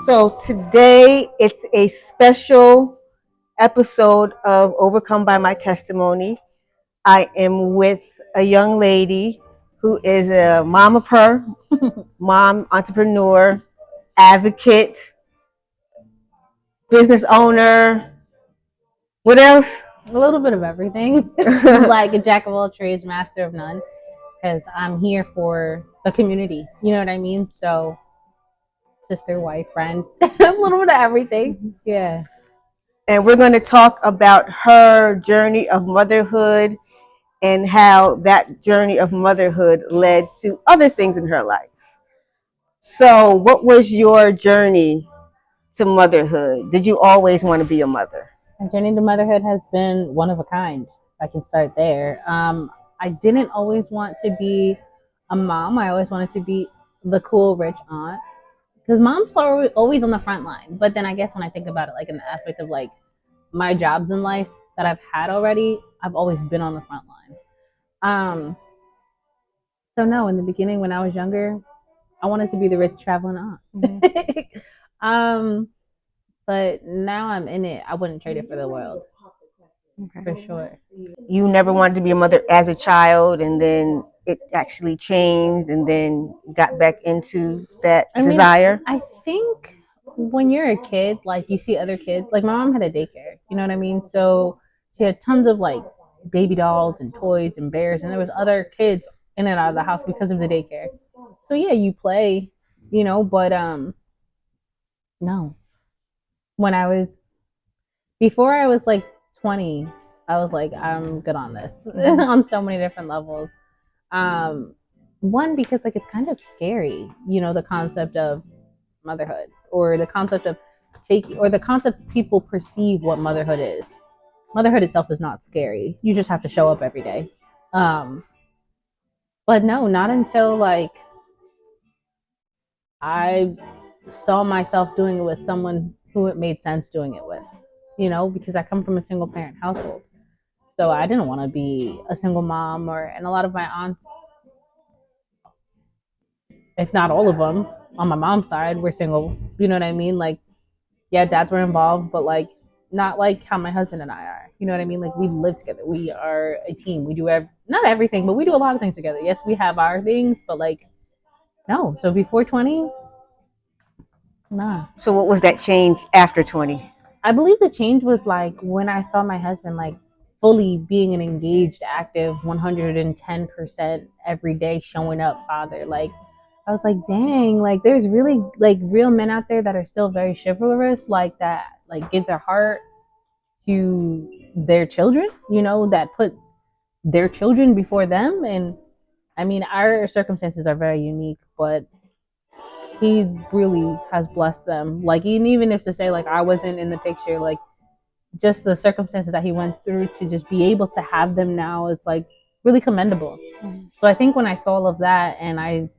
So today it's a special episode of Overcome by My Testimony. I am with a young lady who is a mom, entrepreneur, advocate, business owner. What else? A little bit of everything. Like a jack of all trades, master of none. Because I'm here for the community. You know what I mean? So, sister, wife, friend, a little bit of everything. Yeah. And we're going to talk about her journey of motherhood and how that journey of motherhood led to other things in her life. So, what was your journey to motherhood? Did you always want to be a mother? My journey to motherhood has been one of a kind. I can start there. I didn't always want to be a mom. I always wanted to be the cool, rich aunt. Because moms are always on the front line. But then I guess when I think about it, like in the aspect of like my jobs in life that I've had already, I've always been on the front line. So no, in the beginning when I was younger, I wanted to be the rich traveling aunt. Mm-hmm. But now I'm in it. I wouldn't trade it for the world. Okay. For sure. You never wanted to be a mother as a child, and then it actually changed, and then got back into that desire? I think when you're a kid, like you see other kids, like my mom had a daycare, you know what I mean? So she had tons of like baby dolls and toys and bears, and there was other kids in and out of the house because of the daycare. So yeah, you play, you know, but no. Before I was like 20, I was like, I'm good on this on so many different levels. One, because like it's kind of scary, you know, the concept of motherhood or the concept of the concept people perceive what motherhood is. Motherhood itself is not scary. You just have to show up every day. But no, not until like I saw myself doing it with someone who it made sense doing it with, you know, because I come from a single parent household. So I didn't want to be a single mom, and a lot of my aunts, if not all of them, on my mom's side, were single. You know what I mean? Like, yeah, dads were involved, but like not like how my husband and I are. You know what I mean? Like we live together. We are a team. We do not everything, but we do a lot of things together. Yes, we have our things, but like no. So before 20, nah. So what was that change after 20? I believe the change was like when I saw my husband like fully being an engaged, active, 110% every day showing up father. Like I was like, dang, like there's really like real men out there that are still very chivalrous, like that, like give their heart to their children, you know, that put their children before them. And I mean, our circumstances are very unique, but he really has blessed them. Like even if to say like I wasn't in the picture, like just the circumstances that he went through to just be able to have them now is like really commendable. Mm-hmm. So I think when I saw all of that and I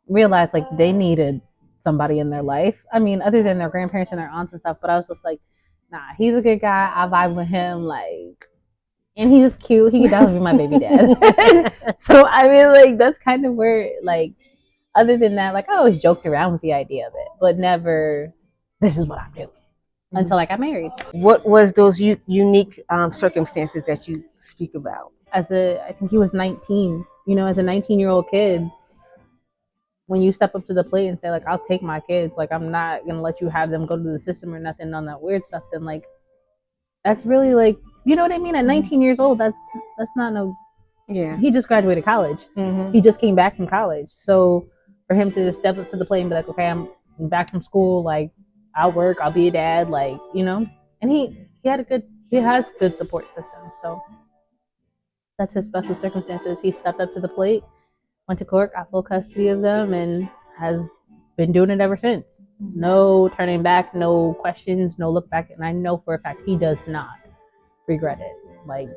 realized like they needed somebody in their life, I mean, other than their grandparents and their aunts and stuff, but I was just like, nah, he's a good guy. I vibe with him, like, and he's cute. He could definitely be my baby dad. So I mean, like, that's kind of where, like, other than that, like, I always joked around with the idea of it, but never, this is what I'm doing. Until I got married. What was those unique circumstances that you speak about? I think he was 19. You know, as a 19-year-old kid, when you step up to the plate and say, like, I'll take my kids, like, I'm not going to let you have them go to the system or nothing on that weird stuff, then, like, that's really, like, you know what I mean? At 19 years old, that's not no... Yeah. He just graduated college. Mm-hmm. He just came back from college. So for him to just step up to the plate and be like, okay, I'm back from school, like, I'll work, I'll be a dad, like, you know. And he has good support system. So that's his special circumstances. He stepped up to the plate, went to court, got full custody of them, and has been doing it ever since. No turning back, no questions, no look back. And I know for a fact he does not regret it. Like,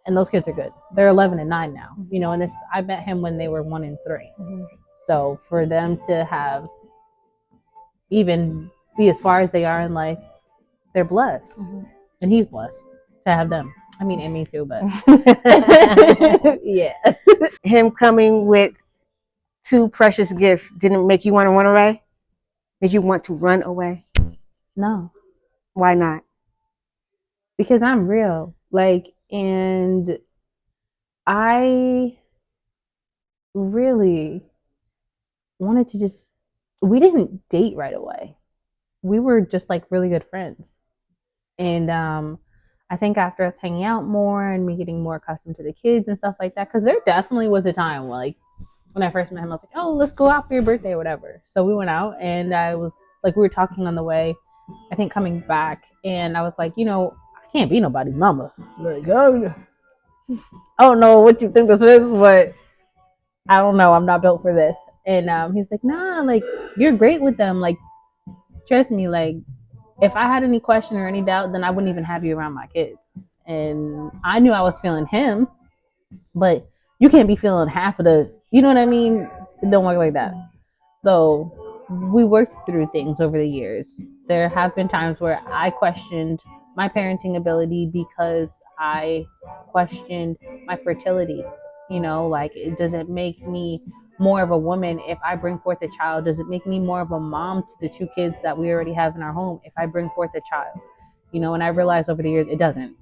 and those kids are good. They're 11 and 9 now, you know. And I met him when they were 1 and 3. Mm-hmm. So for them to have even be as far as they are in life, they're blessed. Mm-hmm. And he's blessed to have them. I mean, and me too, but yeah. Him coming with 2 precious gifts didn't make you want to run away? Did you want to run away? No. Why not? Because I'm real. Like, and I really wanted to just, we didn't date right away. We were just like really good friends. And I think after us hanging out more and me getting more accustomed to the kids and stuff like that, because there definitely was a time where, like, when I first met him, I was like, oh, let's go out for your birthday or whatever. So we went out, and I was like, we were talking on the way, I think coming back, and I was like, I can't be nobody's mama. Like, I don't know what you think this is, but I don't know. I'm not built for this. And he's like, nah, like, you're great with them. Like, trust me, like, if I had any question or any doubt, then I wouldn't even have you around my kids. And I knew I was feeling him, but you can't be feeling half of the, you know what I mean? It don't work like that. So we worked through things over the years. There have been times where I questioned my parenting ability because I questioned my fertility. Like, does it make me more of a woman if I bring forth a child? Does it make me more of a mom to the two kids that we already have in our home if I bring forth a child? And I realized over the years it doesn't.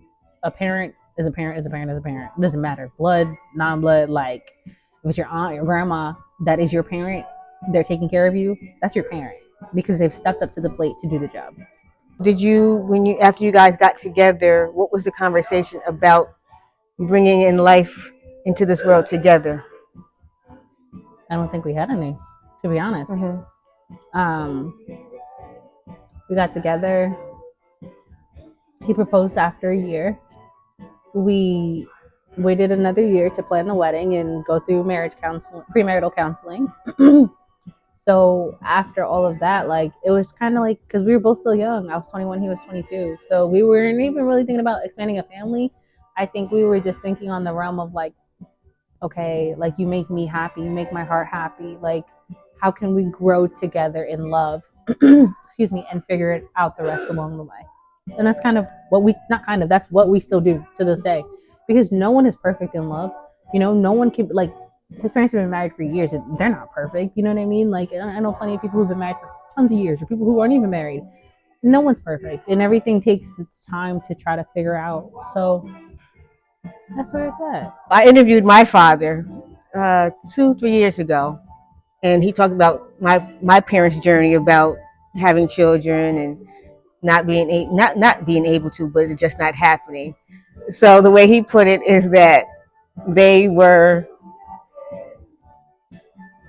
A parent is a parent is a parent is a parent. It doesn't matter. Blood, non-blood, like if it's your aunt, your grandma, that is your parent, they're taking care of you, that's your parent because they've stepped up to the plate to do the job. Did you, after you guys got together, what was the conversation about bringing in life into this world together? I don't think we had any, to be honest. Mm-hmm. We got together. He proposed after a year. We waited another year to plan the wedding and go through marriage counseling, premarital counseling. So after all of that, like, it was kind of like, because we were both still young. I was 21, he was 22. So we weren't even really thinking about expanding a family. I think we were just thinking on the realm of like, okay, like, you make me happy, you make my heart happy. Like, how can we grow together in love, excuse me, and figure it out the rest along the way. And that's kind of what that's what we still do to this day. Because no one is perfect in love. No one can, like, his parents have been married for years. They're not perfect. You know what I mean? Like, I know plenty of people who've been married for tons of years, or people who aren't even married. No one's perfect, and everything takes its time to try to figure out. So that's where it's at. I interviewed my father 2-3 years ago, and he talked about my parents' journey about having children and not being able to, but it just not happening. So the way he put it is that they were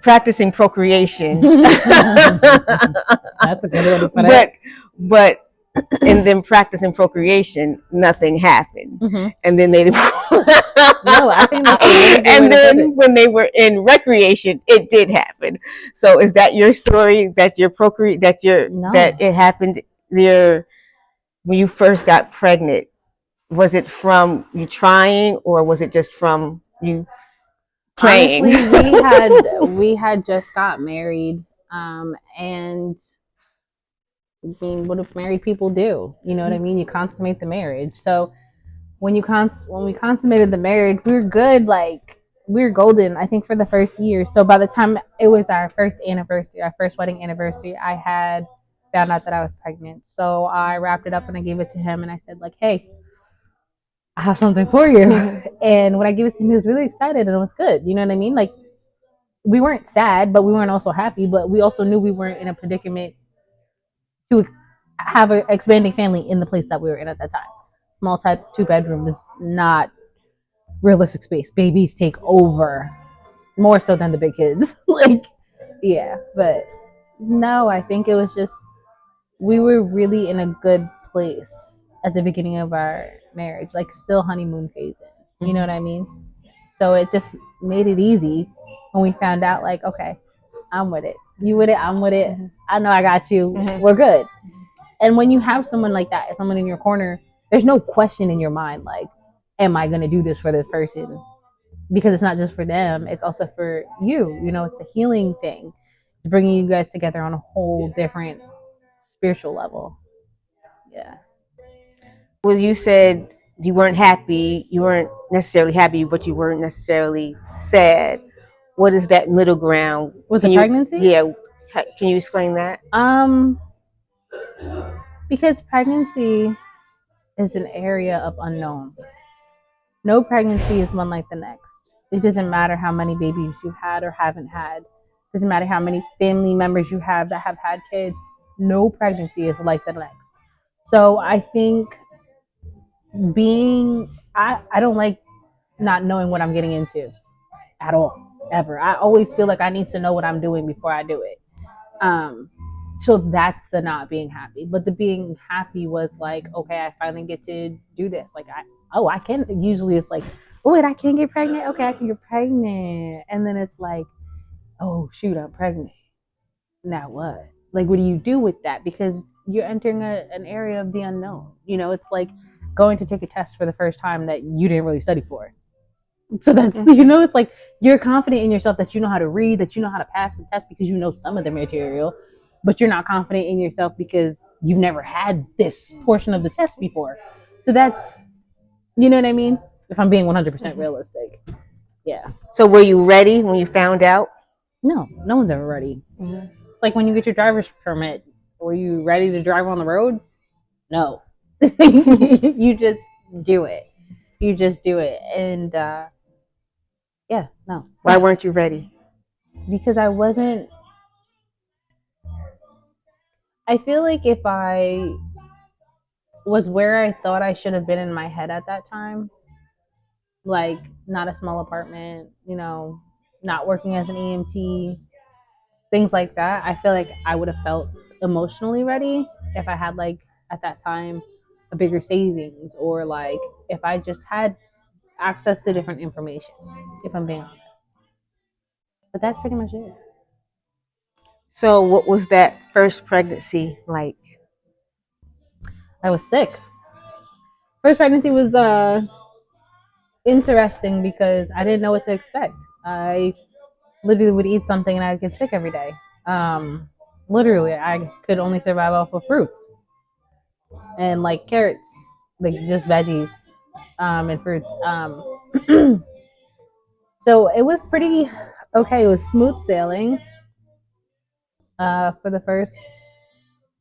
practicing procreation. That's a good way to put it. But in them practicing procreation, nothing happened. Mm-hmm. And then they No, I think that's a really good and way to then put it. when they were in recreation, it did happen. So is that your story? That you're No. that it happened there when you first got pregnant? Was it from you trying, or was it just from you playing? Honestly, we had just got married, and I mean, what do married people do? You know what I mean? You consummate the marriage. So when we consummated the marriage, we were good. Like, we were golden, I think, for the first year. So by the time it was our first anniversary, our first wedding anniversary, I had found out that I was pregnant. So I wrapped it up and I gave it to him, and I said, like, hey, I have something for you. And when I gave it to him, he was really excited, and it was good. You know what I mean? Like, we weren't sad, but we weren't also happy. But we also knew we weren't in a predicament to have an expanding family in the place that we were in at that time. Small type 2-bedroom is not realistic space. Babies take over more so than the big kids. Like, yeah, but no, I think it was just we were really in a good place at the beginning of our marriage, like still honeymoon phasing. You know what I mean? So it just made it easy when we found out, like, okay, I'm with it. You with it? I'm with it. I know I got you. We're good. And when you have someone like that, someone in your corner, there's no question in your mind, like, am I going to do this for this person? Because it's not just for them, it's also for you. It's a healing thing. It's bringing you guys together on a whole different spiritual level. Yeah. Well, you said you weren't happy. You weren't necessarily happy, but you weren't necessarily sad. What is that middle ground? With the pregnancy? Yeah. Can you explain that? Because pregnancy is an area of unknown. No pregnancy is one like the next. It doesn't matter how many babies you've had or haven't had. It doesn't matter how many family members you have that have had kids. No pregnancy is like the next. So I think I don't like not knowing what I'm getting into at all, ever. I always feel like I need to know what I'm doing before I do it. Um, so that's the not being happy. But the being happy was like, okay, I finally get to do this. Like I can. Usually it's like, oh wait, I can't get pregnant. Okay, I can get pregnant, and then it's like, oh shoot, I'm pregnant. Now what? Like, what do you do with that? Because you're entering an area of the unknown. You know, it's like going to take a test for the first time that you didn't really study for. So that's, you know, it's like you're confident in yourself that you know how to read, that you know how to pass the test because you know some of the material, but you're not confident in yourself because you've never had this portion of the test before. So that's, you know what I mean? If I'm being 100% realistic. Yeah. So were you ready when you found out? No, no one's ever ready. It's like when you get your driver's permit. Were you ready to drive on the road? No. You just do it. You just do it. And yeah, no. Why weren't you ready? Because I wasn't. I feel like if I was where I thought I should have been in my head at that time, like not a small apartment, you know, not working as an EMT, things like that, I feel like I would have felt emotionally ready if I had, like, at that time, a bigger savings, or like if I just had access to different information, if I'm being honest. But that's pretty much it. So what was that first pregnancy like? I was sick. First pregnancy was interesting because I didn't know what to expect. I literally would eat something and I'd get sick every day. Um, Literally, I could only survive off of fruits and like carrots, like just veggies, and fruits. So it was pretty okay. It was smooth sailing for the first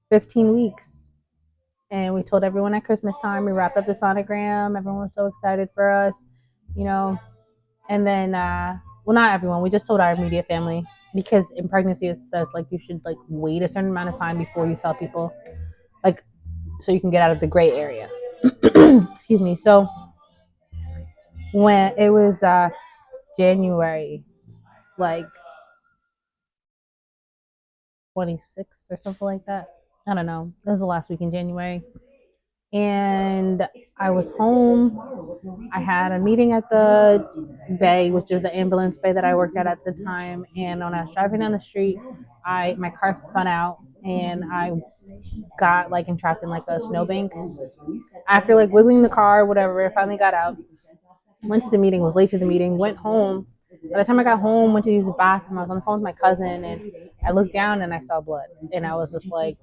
15 weeks. And we told everyone at Christmas time. We wrapped up the sonogram. Everyone was so excited for us, you know. And then, well, not everyone. We just told our immediate family because in pregnancy it says like you should like wait a certain amount of time before you tell people, like, so you can get out of the gray area. Excuse me. So when it was January, like 26th or something like that. I don't know. It was the last week in January. And I was home. I had a meeting at the bay, which is the ambulance bay that I worked at the time. And when I was driving down the street, my car spun out and I got like entrapped in like a snowbank. After like wiggling the car, whatever, I finally got out. Went to the meeting, was late to the meeting, went home. By the time I got home, went to use the bathroom. I was on the phone with my cousin, and I looked down and I saw blood, and I was just like,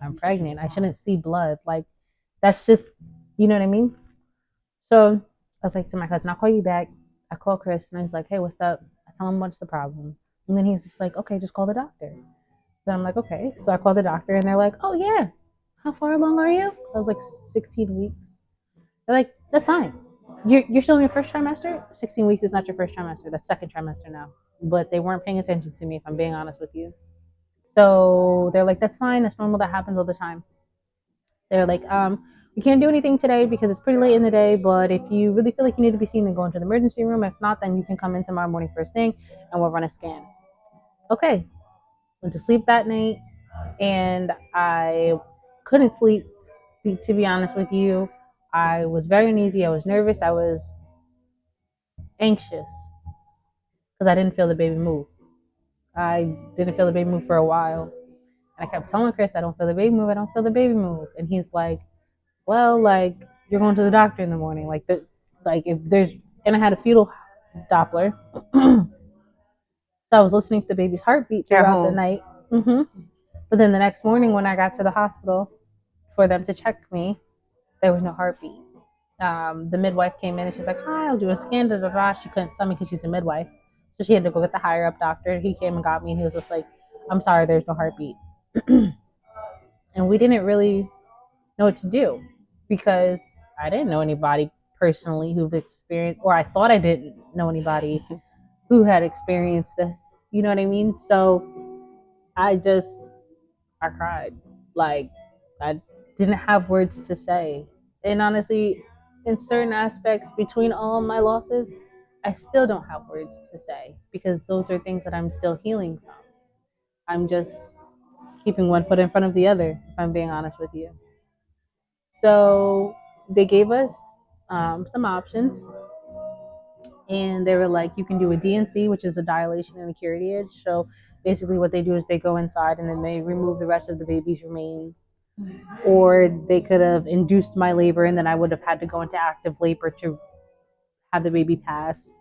"I'm pregnant. I shouldn't see blood. Like, that's just, you know what I mean?" So I was like to my cousin, "I'll call you back." I called Chris, and I was like, "Hey, what's up?" I tell him what's the problem, and then he's just like, "Okay, just call the doctor." So I'm like, "Okay." So I called the doctor, and they're like, "Oh yeah, how far along are you?" I was like, 16 weeks. They're like, "That's fine. You're still in your first trimester. 16 weeks is not your first trimester. That's second trimester now." But they weren't paying attention to me, if I'm being honest with you. So they're like, "That's fine. That's normal. That happens all the time." They're like, "We can't do anything today because it's pretty late in the day. But if you really feel like you need to be seen, then go into the emergency room. If not, then you can come in tomorrow morning first thing, and we'll run a scan." Okay. Went to sleep that night, and I couldn't sleep. To be honest with you, I was very uneasy. I was nervous. I was anxious because I didn't feel the baby move. I didn't feel the baby move for a while. And I kept telling Chris, "I don't feel the baby move. I don't feel the baby move." And he's like, "Well, like, you're going to the doctor in the morning. Like if there's," and I had a fetal Doppler. So I was listening to the baby's heartbeat At throughout the home. night. But then the next morning when I got to the hospital for them to check me, there was no heartbeat. The midwife came in and she's like, "Hi, I'll do a scan." Da, da, da. She couldn't tell me because she's a midwife. So she had to go get the higher up doctor. He came and got me, and he was just like, I'm sorry, there's no heartbeat. And we didn't really know what to do because I didn't know anybody personally who've experienced, or I thought I didn't know anybody who had experienced this. You know what I mean? So I just, I cried. Like, I didn't have words to say. And honestly, in certain aspects between all of my losses, I still don't have words to say because those are things that I'm still healing from. I'm just keeping one foot in front of the other, if I'm being honest with you. So they gave us some options, and they were like, you can do a DNC, which is a dilation and a curettage. So basically, what they do is they go inside and then they remove the rest of the baby's remains. Or they could have induced my labor, and then I would have had to go into active labor to have the baby pass.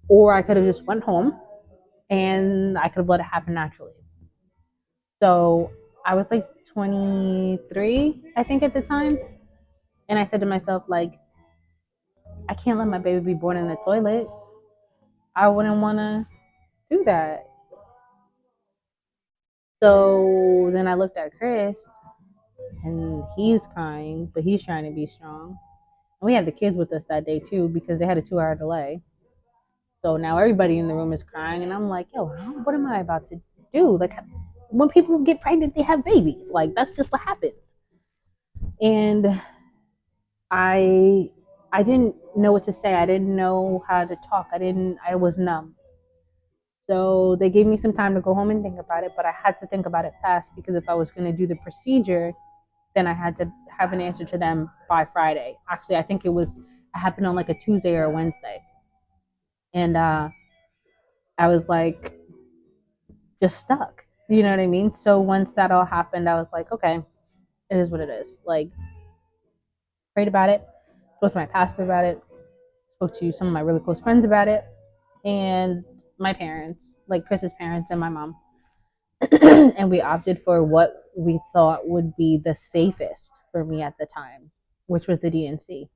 Or I could have just went home and I could have let it happen naturally. So I was like 23, I think, at the time. And I said to myself, like, I can't let my baby be born in the toilet. I wouldn't want to do that. So then I looked at Chris, and he's crying, but he's trying to be strong. And we had the kids with us that day too because they had a 2 hour delay. So now everybody in the room is crying, and I'm like, yo, what am I about to do? Like, when people get pregnant, they have babies. Like, that's just what happens. And I I didn't know what to say. I didn't know how to talk. I was numb. So they gave me some time to go home and think about it, but I had to think about it fast because if I was going to do the procedure, then I had to have an answer to them by Friday. Actually, I think it happened on like a Tuesday or a Wednesday. And I was like, just stuck. You know what I mean? So once that all happened, I was like, okay, it is what it is. Like, prayed about it, spoke to my pastor about it, spoke to some of my really close friends about it, and my parents, like Chris's parents and my mom. And we opted for what we thought would be the safest for me at the time, which was the DNC.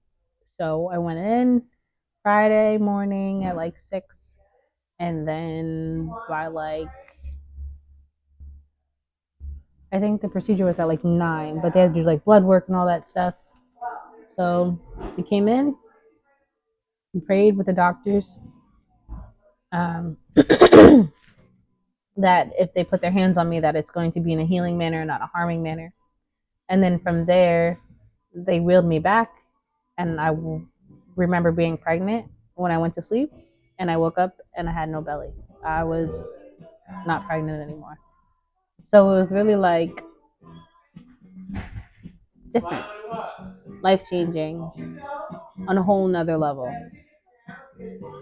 So I went in Friday morning at like 6, and then by like, I think the procedure was at like 9, but they had to do like blood work and all that stuff. So we came in, we prayed with the doctors, um, that if they put their hands on me, that it's going to be in a healing manner, not a harming manner. And then from there, they wheeled me back, and I remember being pregnant when I went to sleep, and I woke up and I had no belly. I was not pregnant anymore. So it was really like different, life changing on a whole nother level.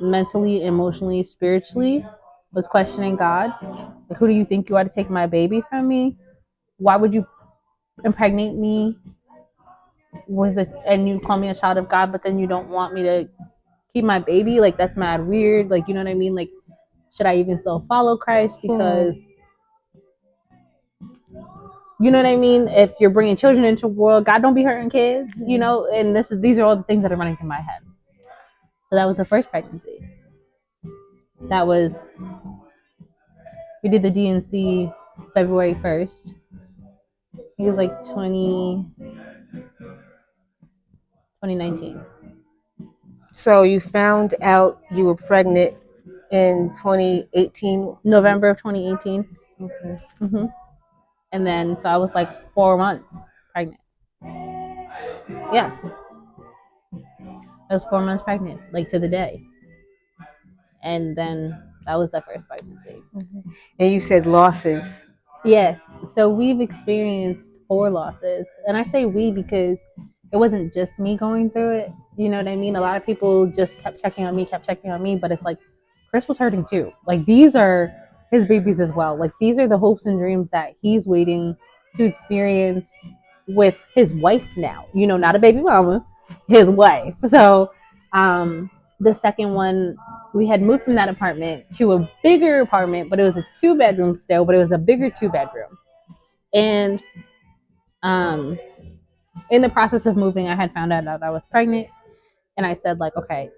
Mentally, emotionally, spiritually, was questioning God. Like, who do you think you are to take my baby from me? Why would you impregnate me and you call me a child of God, but then you don't want me to keep my baby? Like, that's mad weird. Like, you know what I mean? Like, should I even still follow Christ? Because you know what I mean? If you're bringing children into the world, God don't be hurting kids, you know? And these are all the things that are running through my head. So that was the first pregnancy. That was, we did the DNC February 1st. It was like 2019. So you found out you were pregnant in 2018? November of 2018. Okay. Mm-hmm. And then, so I was like 4 months pregnant. Yeah. I was 4 months pregnant, like to the day. And then that was the first pregnancy. Mm-hmm. And you said losses. Yes. So we've experienced 4 losses. And I say we because it wasn't just me going through it. You know what I mean? A lot of people just kept checking on me, but it's like Chris was hurting too. Like, these are his babies as well. Like, these are the hopes and dreams that he's waiting to experience with his wife now. You know, not a baby mama, his wife. So the second one, we had moved from that apartment to a bigger apartment, but it was a 2-bedroom still, but it was a bigger 2-bedroom. And in the process of moving, I had found out that I was pregnant. And I said, like, okay,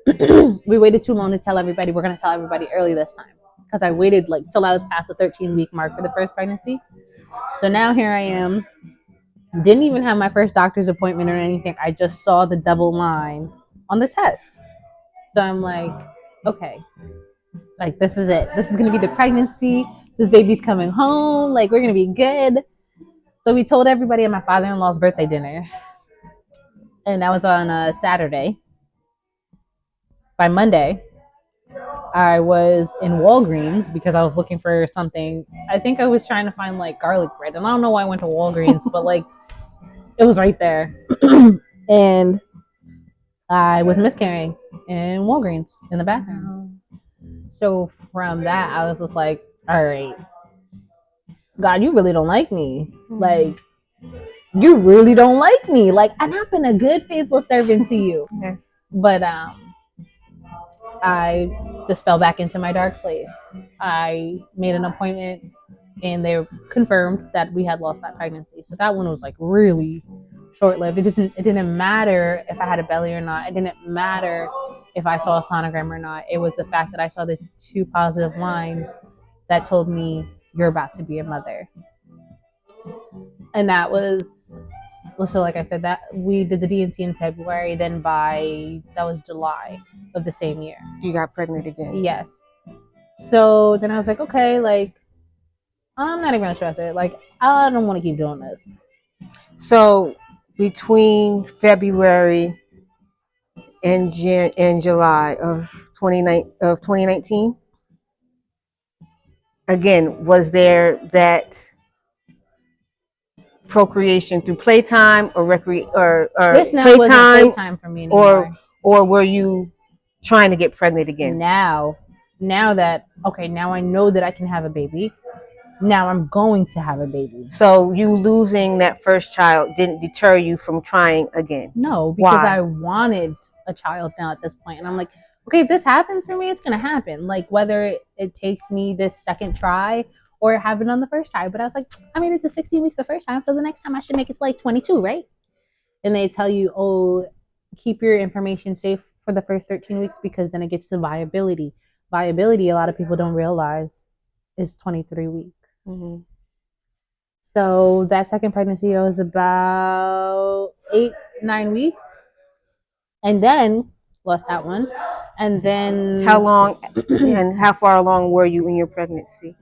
we waited too long to tell everybody. We're going to tell everybody early this time. Because I waited like till I was past the 13-week mark for the first pregnancy. So now here I am. Didn't even have my first doctor's appointment or anything. I just saw the double line on the test. So I'm like, okay, like this is it. This is going to be the pregnancy. This baby's coming home. Like we're going to be good. So we told everybody at my father-in-law's birthday dinner. And that was on a Saturday. By Monday, I was in Walgreens because I was looking for something. I think I was trying to find like garlic bread. And I don't know why I went to Walgreens, but like it was right there. And I was miscarrying in Walgreens in the bathroom. So from that, I was just like, all right, God, you really don't like me. Like, you really don't like me. Like, and I've been a good, faithful servant to you. But I just fell back into my dark place. I made an appointment and they confirmed that we had lost that pregnancy. So that one was like really short-lived. It didn't matter if I had a belly or not. It didn't matter if I saw a sonogram or not. It was the fact that I saw the 2 positive lines that told me you're about to be a mother. And that was, so like I said, that we did the D&C in February. Then that was July of the same year. You got pregnant again. Yes. So then I was like, okay, like I'm not even gonna stress it. Like I don't want to keep doing this. So between February and July of 2019, again, was there that procreation through playtime or This now playtime, wasn't playtime for me anymore. Or were you trying to get pregnant again? Now that now I know that I can have a baby. Now I'm going to have a baby. So you losing that first child didn't deter you from trying again? No, because Why? I wanted a child now at this point. And I'm like, okay, if this happens for me, it's going to happen. Like whether it takes me this second try or it happened on the first try. But I was like, I made it to 16 weeks the first time. So the next time I should make it to like 22, right? And they tell you, oh, keep your information safe for the first 13 weeks because then it gets to viability. Viability, a lot of people don't realize, is 23 weeks. Mm-hmm. So that second pregnancy, I was about 8-9 weeks, and then lost that one. And then how long and how far along were you in your pregnancy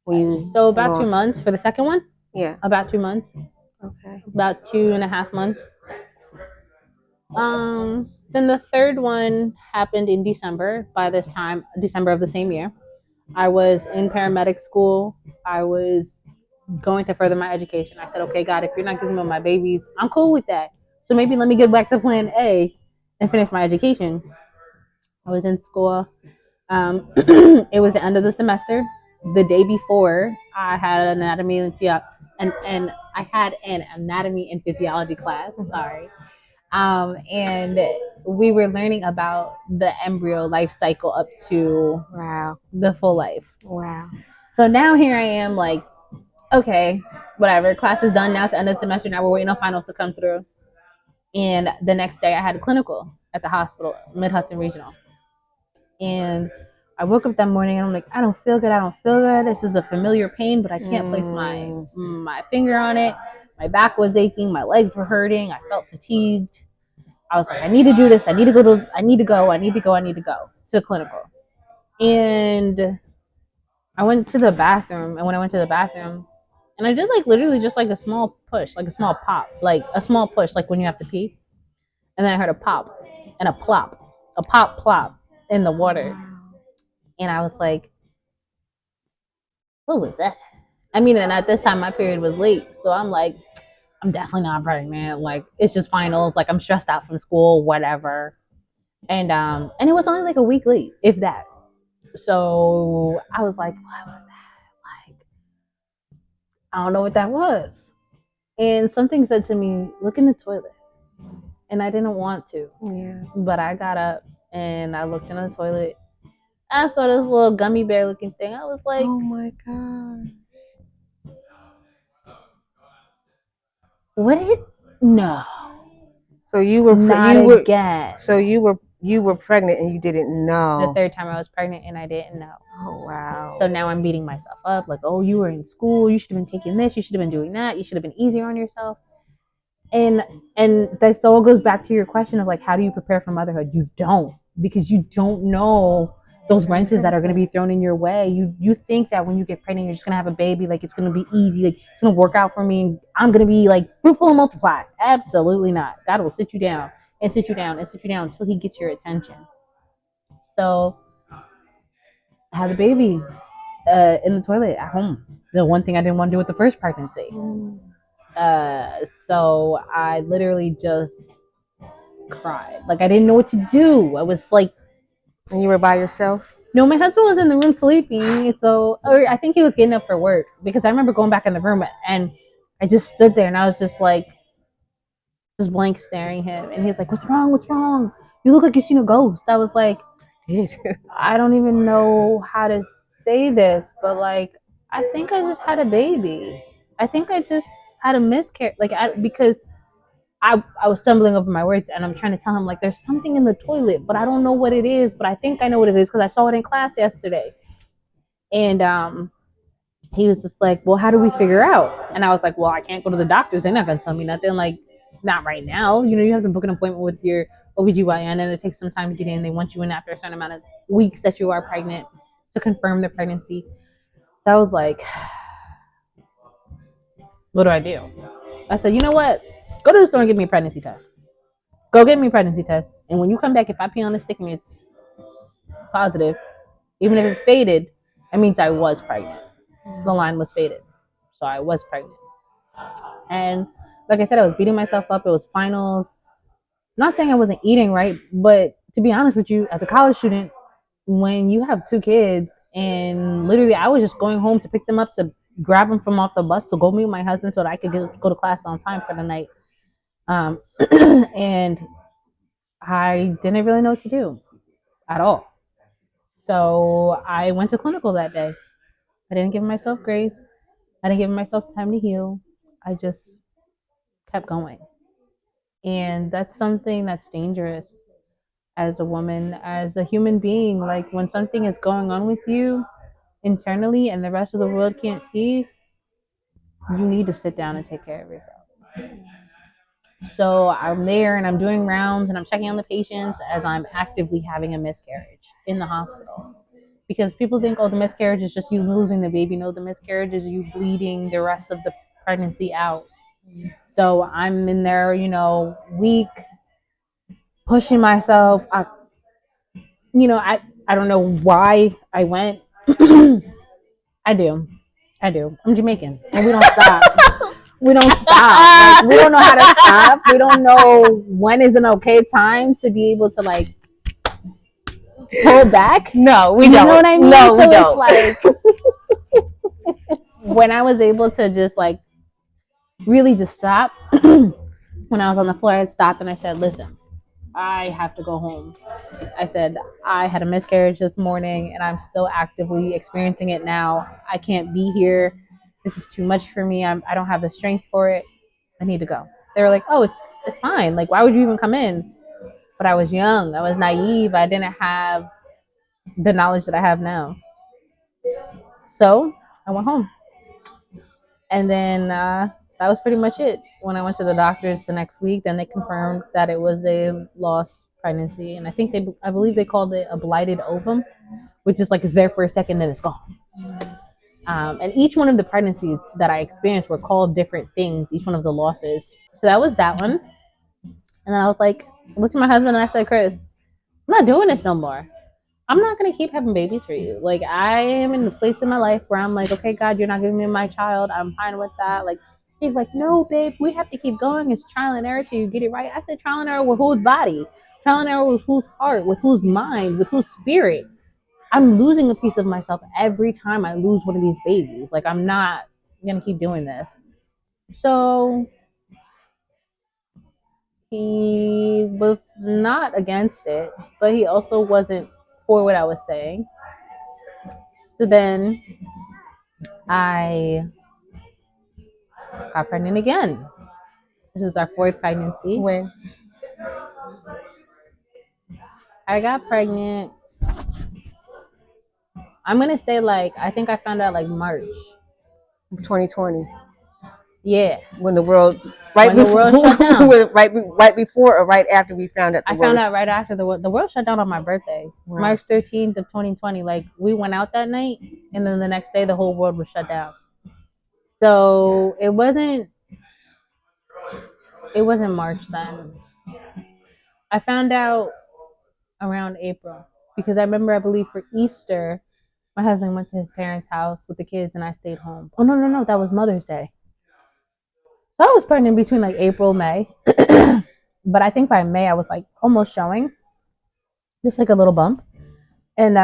when you? So about 2 months for the second one. Yeah, about 2 months. Okay. About 2.5 months. Then the third one happened in December. By this time, December of the same year, I was in paramedic school. I was going to further my education. I said, okay, God, if you're not giving me my babies, I'm cool with that. So maybe let me get back to plan A and finish my education. I was in school. It was the end of the semester. The day before, I had an anatomy and I had an anatomy and physiology class. Sorry. And we were learning about the embryo life cycle up to the full life. Wow. So now here I am, like, okay, whatever. Class is done now. It's the end of the semester. Now we're waiting on finals to come through. And the next day, I had a clinical at the hospital, Mid Hudson Regional. And I woke up that morning and I'm like, I don't feel good. I don't feel good. This is a familiar pain, but I can't place my finger on it. My back was aching. My legs were hurting. I felt fatigued. I was like, I need to do this. I need to go to clinical. And I went to the bathroom. And when I went to the bathroom, and I did like literally just like a small push, like a small pop, like a small push, like when you have to pee. And then I heard a pop and a plop, a pop plop in the water. And I was like, what was that? I mean, and at this time my period was late. So I'm like, I'm definitely not pregnant. Like it's just finals. Like I'm stressed out from school, whatever. And it was only like a week late, if that. So I was like, what was that? Like, I don't know what that was. And something said to me, look in the toilet. And I didn't want to. Yeah. But I got up and I looked in the toilet. I saw this little gummy bear looking thing. I was like, oh my God. What is? No. So you were Not again. So you were pregnant and you didn't know. The third time I was pregnant and I didn't know. Oh wow. So now I'm beating myself up, like, oh, you were in school, you should have been taking this, you should have been doing that, you should have been easier on yourself. And that all goes back to your question of like, how do you prepare for motherhood? You don't, because you don't know those wrenches that are going to be thrown in your way. You think that when you get pregnant, you're just going to have a baby, like it's going to be easy, like it's going to work out for me, and I'm going to be like fruitful and multiply. Absolutely not. God will sit you down and sit you down and sit you down until He gets your attention. So I had a baby in the toilet at home. The one thing I didn't want to do with the first pregnancy. So I literally just cried. Like I didn't know what to do. I was like, and you were by yourself? No, my husband was in the room sleeping. So, or I think he was getting up for work, because I remember going back in the room and I just stood there and I was just like, just blank staring at him. And he's like, "What's wrong? What's wrong? You look like you've seen a ghost." I was like, I don't even know how to say this, but like, I think I just had a baby. I think I just had a miscarriage. Like, because I was stumbling over my words and I'm trying to tell him like there's something in the toilet, but I don't know what it is, but I think I know what it is because I saw it in class yesterday. And he was just like, "Well, how do we figure out?" And I was like, "Well, I can't go to the doctors. They're not gonna tell me nothing. Like, not right now. You know, you have to book an appointment with your OBGYN and it takes some time to get in. They want you in after a certain amount of weeks that you are pregnant to confirm the pregnancy." So I was like, "What do I do?" I said, "You know what? Go to the store and get me a pregnancy test. Go get me a pregnancy test. And when you come back, if I pee on the stick and it's positive, even if it's faded, it means I was pregnant. The line was faded. So I was pregnant." And like I said, I was beating myself up. It was finals. Not saying I wasn't eating right, but to be honest with you, as a college student, when you have two kids and literally I was just going home to pick them up to grab them from off the bus to go meet my husband so that I could go to class on time for the night. And I didn't really know what to do at all. So I went to clinical that day. I didn't give myself grace. I didn't give myself time to heal. I just kept going. And that's something that's dangerous as a woman, as a human being. Like when something is going on with you internally and the rest of the world can't see, you need to sit down and take care of yourself. So I'm there and I'm doing rounds and I'm checking on the patients as I'm actively having a miscarriage in the hospital. Because people think, oh, the miscarriage is just you losing the baby. No, the miscarriage is you bleeding the rest of the pregnancy out. So I'm in there, weak, pushing myself. I don't know why I went. I do. I'm Jamaican and we don't stop. We don't stop. Like, we don't know how to stop. We don't know when is an okay time to be able to like pull back. No, we don't. You know what I mean? No, so we don't. It's like when I was able to just like really just stop, when I was on the floor, I stopped and I said, "Listen, I have to go home." I said, "I had a miscarriage this morning and I'm still actively experiencing it now. I can't be here. This is too much for me. I don't have the strength for it. I need to go." They were like, "Oh, it's fine. Like, why would you even come in?" But I was young. I was naive. I didn't have the knowledge that I have now. So I went home. And then that was pretty much it. When I went to the doctors the next week, then they confirmed that it was a lost pregnancy. And I believe they called it a blighted ovum, which is like it's there for a second, then it's gone. And each one of the pregnancies that I experienced were called different things, each one of the losses. So that was that one. And then I was like, I looked at my husband and I said, "Chris, I'm not doing this no more. I'm not going to keep having babies for you. Like, I am in the place in my life where I'm like, okay, God, you're not giving me my child. I'm fine with that." Like, he's like, "No, babe, we have to keep going. It's trial and error till you get it right." I said, trial and error with whose body? Trial and error with whose heart? With whose mind? With whose spirit? I'm losing a piece of myself every time I lose one of these babies. Like, I'm not going to keep doing this. So he was not against it, but he also wasn't for what I was saying. So then I got pregnant again. This is our fourth pregnancy. When? I got pregnant. I'm gonna say like I think I found out like March. 2020. Yeah. When the world when the world shut down. right before or right after we found out I found out right after the world shut down on my birthday, wow. March 13th of 2020. Like we went out that night, and then the next day the whole world was shut down. So it wasn't March then. I found out around April because I remember I believe for Easter my husband went to his parents' house with the kids and I stayed home. Oh no, that was Mother's Day. So I was pregnant between like April, May. But I think by May I was like almost showing. Just like a little bump. And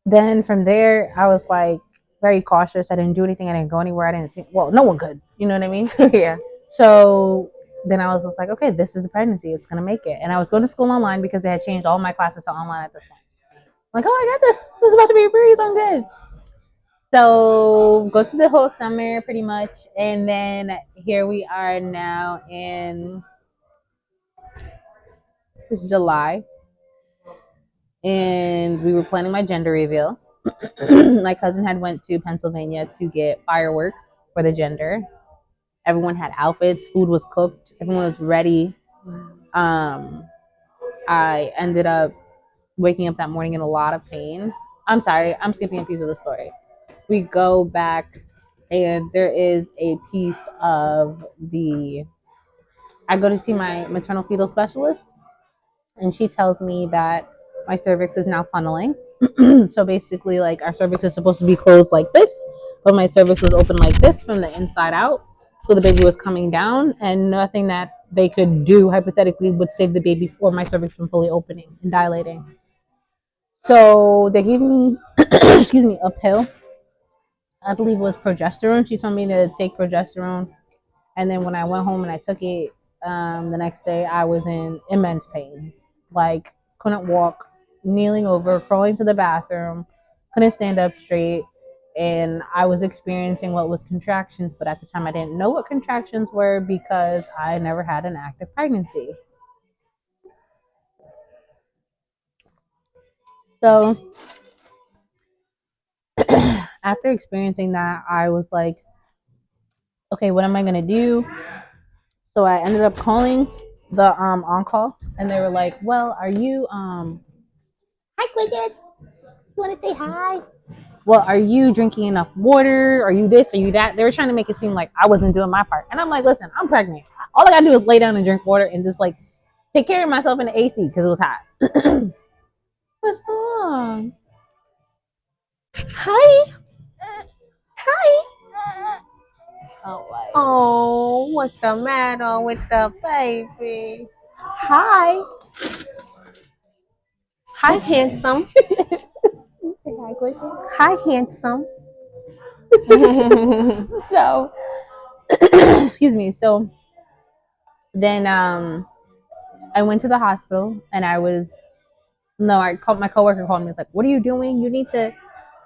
then from there I was like very cautious. I didn't do anything, I didn't go anywhere, I didn't see no one could. You know what I mean? Yeah. So then I was just like, okay, this is the pregnancy, it's gonna make it. And I was going to school online because they had changed all my classes to online at this point. I'm like, oh, I got this. This is about to be a breeze. I'm good. So go through the whole summer pretty much, and then here we are now in it's July, and we were planning my gender reveal. My cousin had went to Pennsylvania to get fireworks for the gender. Everyone had outfits, food was cooked, everyone was ready. I ended up waking up that morning in a lot of pain. I'm sorry, I'm skipping a piece of the story. We go back, and there is a piece of I go to see my maternal fetal specialist, and she tells me that my cervix is now funneling. So basically, like our cervix is supposed to be closed like this, but my cervix was open like this from the inside out. So the baby was coming down, and nothing that they could do hypothetically would save the baby or my cervix from fully opening and dilating. So they gave me, excuse me, a pill. I believe it was progesterone. She told me to take progesterone, and then when I went home and I took it, the next day I was in immense pain. Like couldn't walk, kneeling over, crawling to the bathroom, couldn't stand up straight, and I was experiencing what was contractions. But at the time, I didn't know what contractions were because I never had an active pregnancy. So after experiencing that, I was like, okay, what am I gonna do? So I ended up calling the on call, and they were like, well, are you hi Quicket, you want to say hi? Well, are you drinking enough water? Are you this? Are you that? They were trying to make it seem like I wasn't doing my part, and I'm like, listen, I'm pregnant. All I gotta do is lay down and drink water and just like take care of myself in the AC because it was hot. What's wrong? Hi. Hi. Oh, what's the matter with the baby? Hi. Hi, handsome. Hi, question. Hi, handsome. So, excuse me. So then I went to the hospital, and I called my coworker called me. He's like, "What are you doing? You need to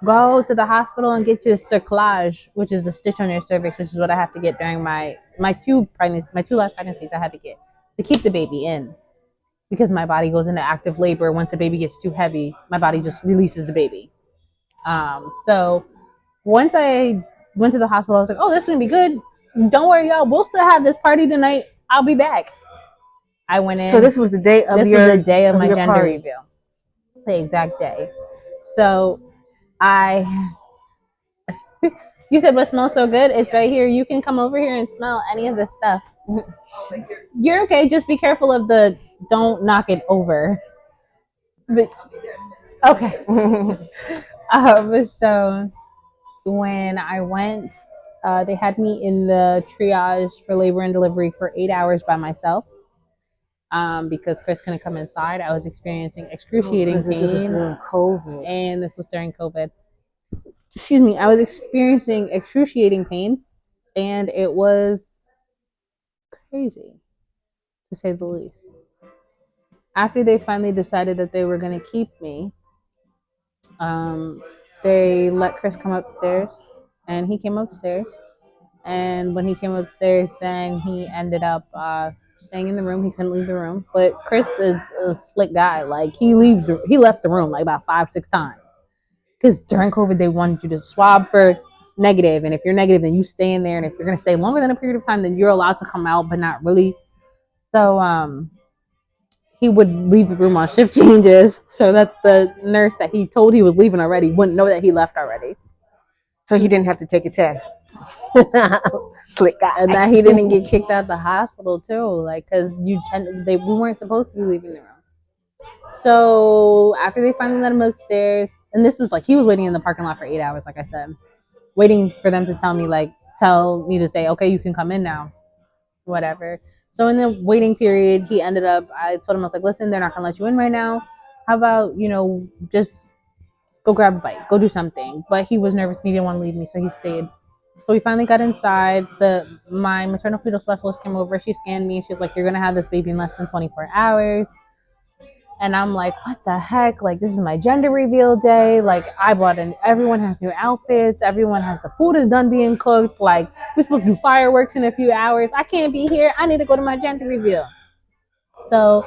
go to the hospital and get your cerclage, which is a stitch on your cervix, which is what I have to get during my two last pregnancies. I had to get to keep the baby in because my body goes into active labor once the baby gets too heavy. My body just releases the baby. So once I went to the hospital, I was like, "Oh, this is gonna be good. Don't worry, y'all. We'll still have this party tonight. I'll be back." I went in. So this was the day of my gender party. reveal. The exact day. So you said what smells so good? It's right here. You can come over here and smell any of this stuff. You're okay. Just be careful of don't knock it over. But okay. So when I went, they had me in the triage for labor and delivery for 8 hours by myself. Because Chris couldn't come inside. I was experiencing excruciating pain. This was during COVID. And this was during COVID. Excuse me. I was experiencing excruciating pain, and it was crazy, to say the least. After they finally decided that they were going to keep me, they let Chris come upstairs, and he came upstairs. And when he came upstairs, then he ended up staying in the room. He couldn't leave the room. But Chris is a slick guy. Like he left the room like about 5-6 times. Because during COVID, they wanted you to swab for negative, and if you're negative, then you stay in there. And if you're gonna stay longer than a period of time, then you're allowed to come out, but not really. So he would leave the room on shift changes so that the nurse that he told he was leaving already wouldn't know that he left already. So he didn't have to take a test. Slick guy. And that he didn't get kicked out of the hospital too, like because we weren't supposed to be leaving the room. So after they finally let him upstairs, and this was like he was waiting in the parking lot for 8 hours, like I said, waiting for them to tell me to say, okay, you can come in now, whatever. So in the waiting period, I told him, I was like, listen, they're not gonna let you in right now. How about, just go grab a bite, go do something. But he was nervous and he didn't want to leave me, so he stayed. So we finally got inside. My maternal fetal specialist came over. She scanned me and she was like, you're gonna have this baby in less than 24 hours. And I'm like, what the heck? Like, this is my gender reveal day. Like, I bought in. Everyone has new outfits. Everyone has the food is done being cooked. Like, we're supposed to do fireworks in a few hours. I can't be here. I need to go to my gender reveal. So,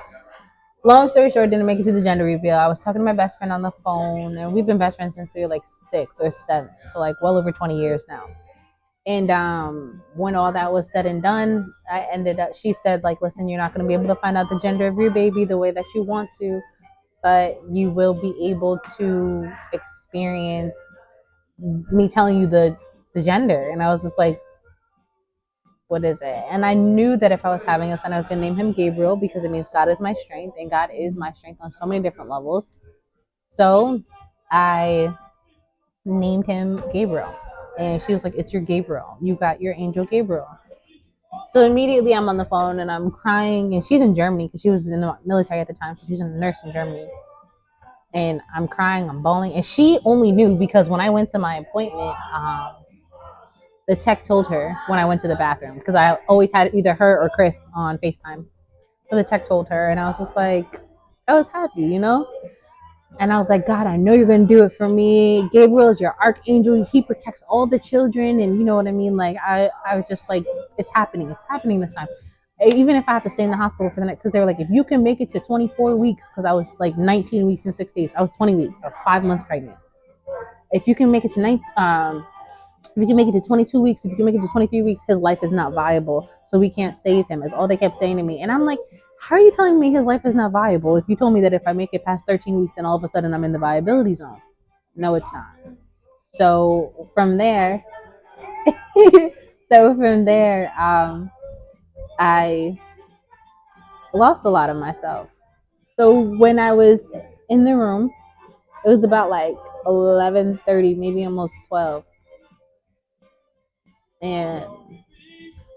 long story short, didn't make it to the gender reveal. I was talking to my best friend on the phone, and we've been best friends since we were like 6 or 7. So, like, well over 20 years now. And when all that was said and done, she said, like, listen, you're not going to be able to find out the gender of your baby the way that you want to, but you will be able to experience me telling you the gender. And I was just like, what is it? And I knew that if I was having a son, I was going to name him Gabriel because it means God is my strength, and God is my strength on so many different levels. So I named him Gabriel. And she was like, it's your Gabriel. You got your angel Gabriel. So immediately I'm on the phone and I'm crying. And she's in Germany because she was in the military at the time. So she's a nurse in Germany. And I'm crying, I'm bawling. And she only knew because when I went to my appointment, the tech told her when I went to the bathroom. Because I always had either her or Chris on FaceTime. So the tech told her. And I was just like, I was happy, And I was like, God, I know you're going to do it for me. Gabriel is your archangel. He protects all the children. And you know what I mean? Like, I was just like, it's happening. It's happening this time. Even if I have to stay in the hospital for the night, because they were like, if you can make it to 24 weeks, because I was like 19 weeks and 6 days. I was 20 weeks. I was 5 months pregnant. If you can make it to if you can make it to 22 weeks, if you can make it to 23 weeks, his life is not viable. So we can't save him, is all they kept saying to me. And I'm like, how are you telling me his life is not viable if you told me that if I make it past 13 weeks, then all of a sudden I'm in the viability zone? No, it's not. So from there, I lost a lot of myself. So when I was in the room, it was about like 11:30, maybe almost 12. And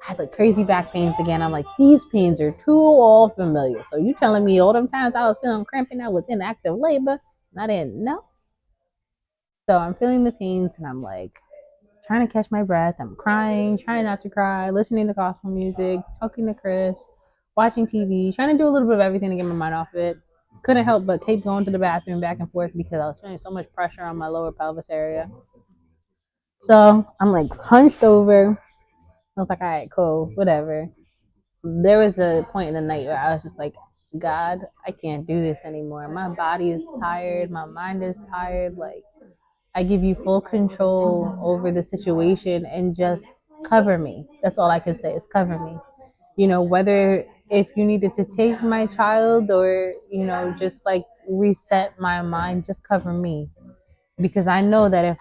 I had like crazy back pains again. I'm like, these pains are too all familiar. So you telling me all them times I was feeling cramping, I was in active labor, and I didn't know. So I'm feeling the pains, and I'm like trying to catch my breath. I'm crying, trying not to cry, listening to gospel music, talking to Chris, watching TV, trying to do a little bit of everything to get my mind off of it. Couldn't help but keep going to the bathroom back and forth because I was feeling so much pressure on my lower pelvis area. So I'm like hunched over. I was like, all right, cool, whatever. There was a point in the night where I was just like, God, I can't do this anymore. My body is tired. My mind is tired. Like, I give you full control over the situation and just cover me. That's all I can say is cover me. Whether if you needed to take my child or, just like reset my mind, just cover me. Because I know that if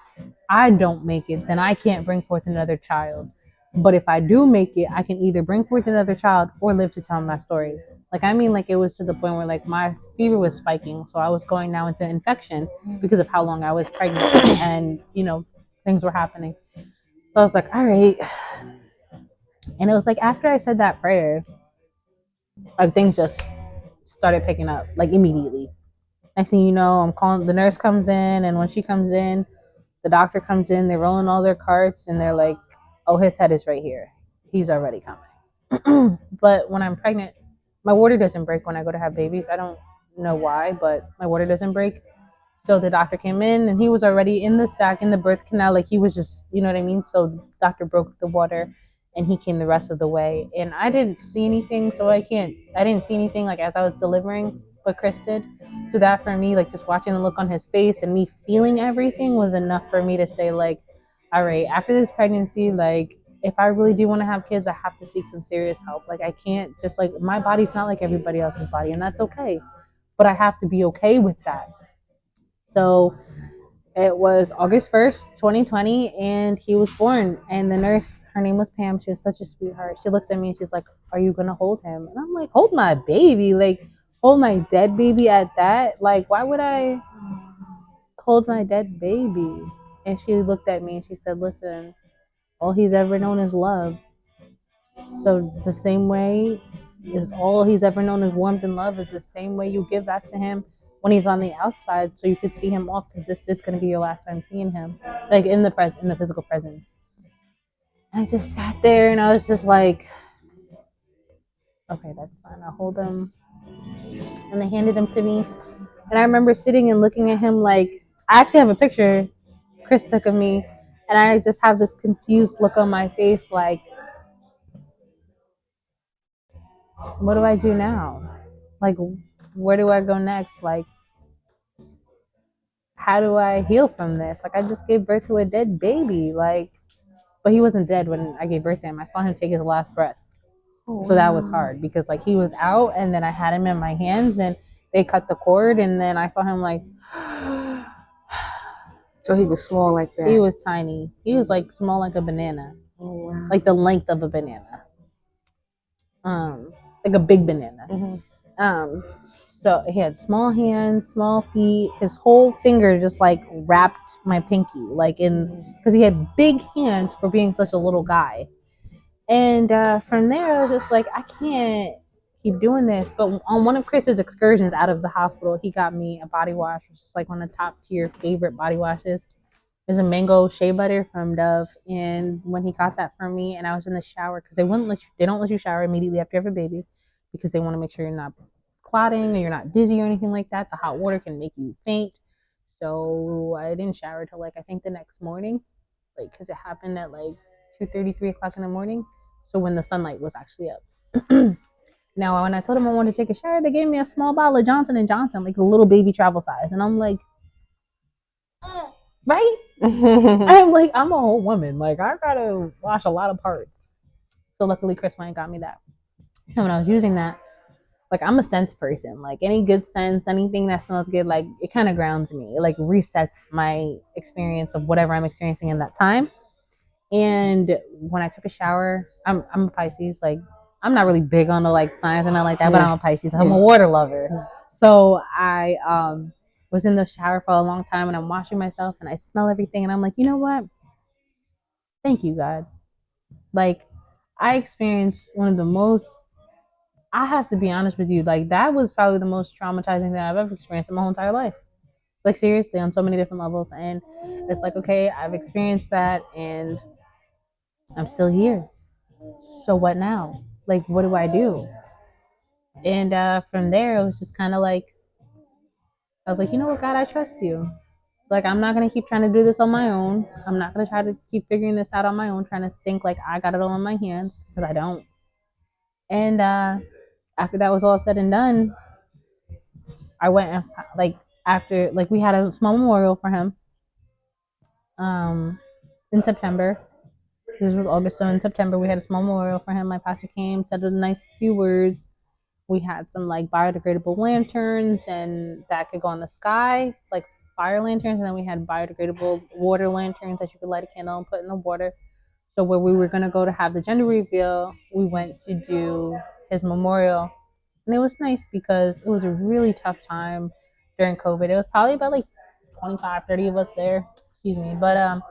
I don't make it, then I can't bring forth another child. But if I do make it, I can either bring forth another child or live to tell my story. Like it was to the point where like my fever was spiking. So I was going now into infection because of how long I was pregnant and, things were happening. So I was like, all right. And it was like after I said that prayer, like things just started picking up like immediately. Next thing you know, I'm calling, the nurse comes in, and when she comes in, the doctor comes in, they're rolling all their carts, and they're like, oh, his head is right here. He's already coming. But when I'm pregnant, my water doesn't break when I go to have babies. I don't know why, but my water doesn't break. So the doctor came in, and he was already in the sac, in the birth canal. Like he was just, you know what I mean? So the doctor broke the water, and he came the rest of the way. And I didn't see anything, so I didn't see anything like as I was delivering, but Chris did. So that for me, like just watching the look on his face and me feeling everything was enough for me to say like, all right, after this pregnancy, like if I really do want to have kids, I have to seek some serious help. Like I can't just like my body's not like everybody else's body, and that's okay. But I have to be okay with that. So it was August 1st, 2020, and he was born. And the nurse, her name was Pam, she was such a sweetheart. She looks at me and she's like, "Are you gonna hold him?" And I'm like, "Hold my baby? Like, hold my dead baby at that? Like, why would I hold my dead baby?" And she looked at me and she said, "Listen, all he's ever known is love. So the same way is all he's ever known is warmth and love is the same way you give that to him when he's on the outside, so you could see him off because this is going to be your last time seeing him, like in the physical presence." And I just sat there and I was just like, okay, that's fine. I'll hold him. And they handed him to me, and I remember sitting and looking at him like I actually have a picture Chris took of me, and I just have this confused look on my face, like, what do I do now? Like, where do I go next? Like, how do I heal from this? Like, I just gave birth to a dead baby. Like, but he wasn't dead when I gave birth to him. I saw him take his last breath. So that was hard because, like, he was out and then I had him in my hands and they cut the cord and then I saw him, like, So he was small like that. he was tiny. He was, like, small like a banana, Oh, wow. like the length of a banana, like a big banana. Mm-hmm. So he had small hands, small feet. His whole finger just like wrapped my pinky, like in because he had big hands for being such a little guy. And from there, I was just like, I can't keep doing this. But on one of Chris's excursions out of the hospital, he got me a body wash, which is like one of the top tier favorite body washes. There's a mango shea butter from Dove, and when he got that for me, and I was in the shower because they don't let you shower immediately after you have a baby because they want to make sure you're not clotting or you're not dizzy or anything like that. The hot water can make you faint, so I didn't shower till like I think the next morning, like because it happened at like 2:30, 3 o'clock in the morning. So when the sunlight was actually up. Now, when I told them I wanted to take a shower, they gave me a small bottle of Johnson and Johnson, like a little baby travel size, and I'm like, right? I'm like, I'm a whole woman. Like, I gotta wash a lot of parts. So luckily, Chris Wine got me that. And when I was using that, like, I'm a scent person. Like, any good scent, anything that smells good, like, it kind of grounds me. It, like, resets my experience of whatever I'm experiencing in that time. And when I took a shower, I'm a Pisces. Like, I'm not really big on the, like, signs and not like that, but I'm a Pisces. I'm a water lover. So I was in the shower for a long time and I'm washing myself and I smell everything and I'm like, you know what? Thank you, God. Like, I experienced one of the most, I have to be honest with you, like, that was probably the most traumatizing thing I've ever experienced in my whole entire life. Like, seriously, on so many different levels. And it's like, okay, I've experienced that and I'm still here. So what now? Like, what do I do? And from there, it was just kind of like, I was like, you know what, God, I trust you. Like, I'm not going to keep trying to do this on my own. I'm not going to try to keep figuring this out on my own, trying to think like I got it all in my hands because I don't. And after that was all said and done, I went and, like, after, like, we had a small memorial for him in September. This was August, so in September we had a small memorial for him. My pastor came, said a nice few words. We had some like biodegradable lanterns and that could go in the sky, like fire lanterns, and then we had biodegradable water lanterns that you could light a candle and put in the water. So where we were gonna go to have the gender reveal, we went to do his memorial. And it was nice because it was a really tough time during COVID. It was probably about like 25, 30 of us there. Excuse me. But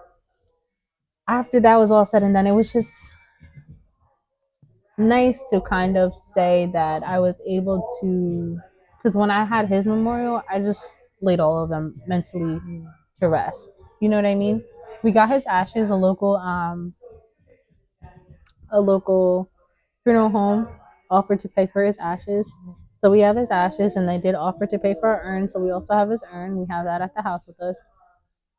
after that was all said and done, it was just nice to kind of say that I was able to, because when I had his memorial, I just laid all of them mentally to rest. You know what I mean? We got his ashes. A local funeral home offered to pay for his ashes. So we have his ashes, and they did offer to pay for our urn. So we also have his urn. We have that at the house with us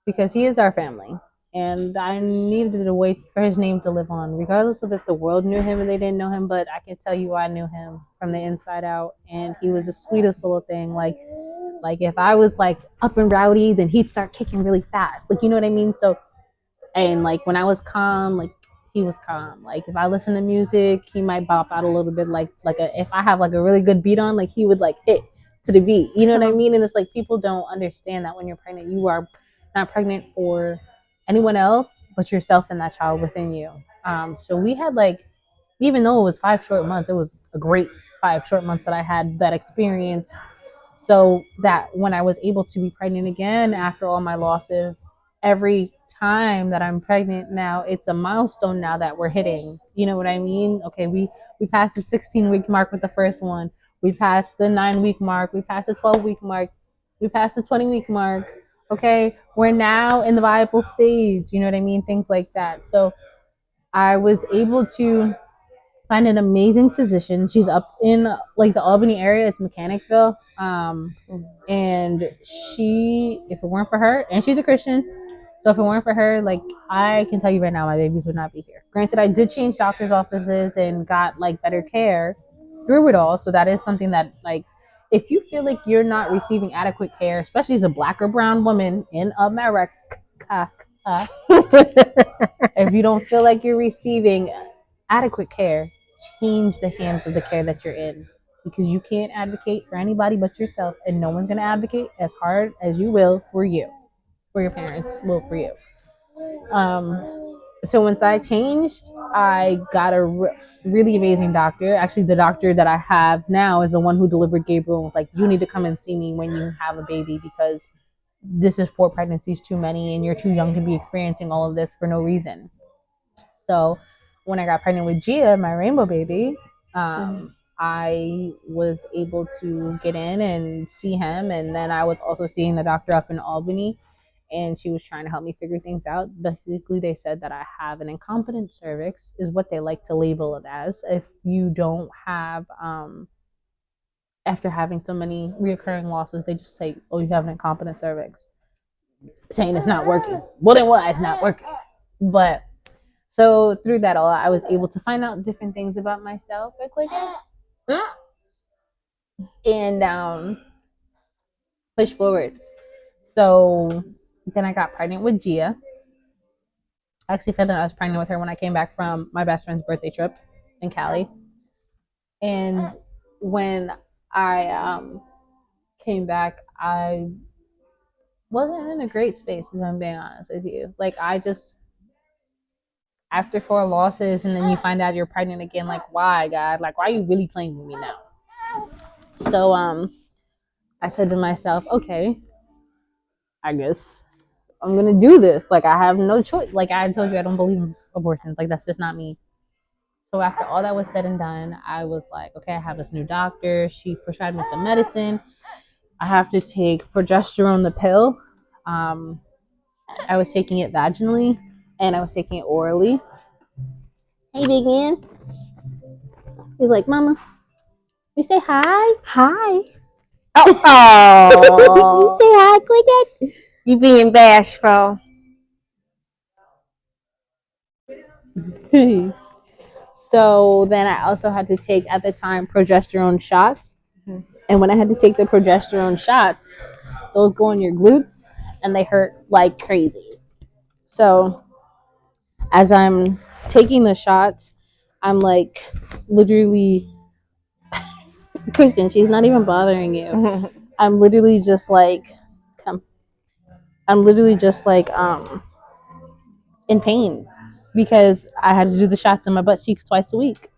because he is our family. and I needed to wait for his name to live on, regardless of if the world knew him or they didn't know him. But I can tell you, I knew him from the inside out, and he was the sweetest little thing. Like if I was like up and rowdy, then he'd start kicking really fast. Like, you know what I mean? So, and like when I was calm, like he was calm. Like if I listen to music, he might bop out a little bit. If I have like a really good beat on, like he would like hit to the beat. You know what I mean? And it's like people don't understand that when you're pregnant, you are not pregnant for anyone else but yourself and that child within you. So we had like, even though it was 5 short months, it was a great 5 short months that I had that experience, so that when I was able to be pregnant again after all my losses, every time that I'm pregnant now, it's a milestone now that we're hitting. You know what I mean? Okay, we passed the 16-week mark with the first one. We passed the 9-week mark. We passed the 12-week mark. We passed the 20-week mark. Okay, we're now in the viable stage. You know what I mean? Things like that. So I was able to find an amazing physician. She's up in like the Albany area. It's Mechanicville. And if it weren't for her, and she's a Christian, so if it weren't for her, like I can tell you right now, my babies would not be here. Granted, I did change doctor's offices and got like better care through it all. So that is something that like, if you feel like you're not receiving adequate care, especially as a black or brown woman in America, if you don't feel like you're receiving adequate care, change the hands of the care that you're in, because you can't advocate for anybody but yourself, and no one's going to advocate as hard as you will for you, for your parents will for you. So once I changed, I got a really amazing doctor. Actually, the doctor that I have now is the one who delivered Gabriel and was like, you need to come and see me when you have a baby, because this is 4 pregnancies too many and you're too young to be experiencing all of this for no reason. So when I got pregnant with Gia, my rainbow baby, I was able to get in and see him. And then I was also seeing the doctor up in Albany, and she was trying to help me figure things out. Basically, they said that I have an incompetent cervix, is what they like to label it as. If you don't have, after having so many reoccurring losses, they just say, oh, you have an incompetent cervix, saying it's not working. Well, then why it's not working? But so through that all, I was able to find out different things about myself and push forward. So then I got pregnant with Gia. I actually found out I was pregnant with her when I came back from my best friend's birthday trip in Cali. And when I came back, I wasn't in a great space, if I'm being honest with you. Like I just, after 4 losses, and then you find out you're pregnant again, like why, God? Like why are you really playing with me now? So I said to myself, okay, I guess I'm gonna do this. Like I have no choice. Like I told you, I don't believe in abortions. Like that's just not me. So after all that was said and done, I was like, okay, I have this new doctor. She prescribed me some medicine. I have to take progesterone, the pill. I was taking it vaginally, and I was taking it orally. Hey, Big Ann. He's like, Mama, you say hi. Hi. Oh, You say hi, Kodak. you being bashful. So then I also had to take, at the time, progesterone shots. And when I had to take the progesterone shots, those go in your glutes and they hurt like crazy. So as I'm taking the shots, I'm like literally, Kristen, she's not even bothering you. I'm literally just like, come. I'm literally just like in pain because I had to do the shots in my butt cheeks twice a week.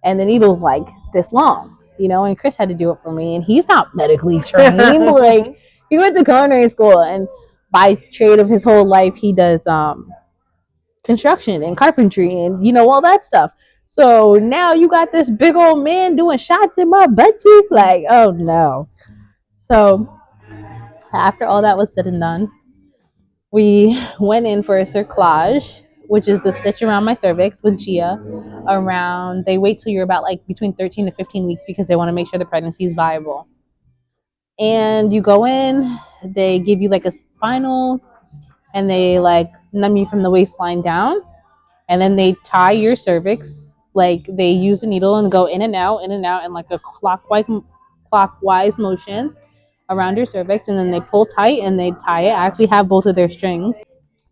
And the needle's like this long, and Chris had to do it for me, and he's not medically trained. Like he went to culinary school, and by trade of his whole life he does construction and carpentry and all that stuff. So now you got this big old man doing shots in my butt cheek, like, oh no. So after all that was said and done, we went in for a cerclage, which is the stitch around my cervix with Gia. They wait till you're about like between 13 to 15 weeks because they want to make sure the pregnancy is viable. And you go in, they give you like a spinal, and they like numb you from the waistline down, and then they tie your cervix. Like they use a needle and go in and out in like a clockwise motion around your cervix, and then they pull tight and they tie it. I actually have both of their strings.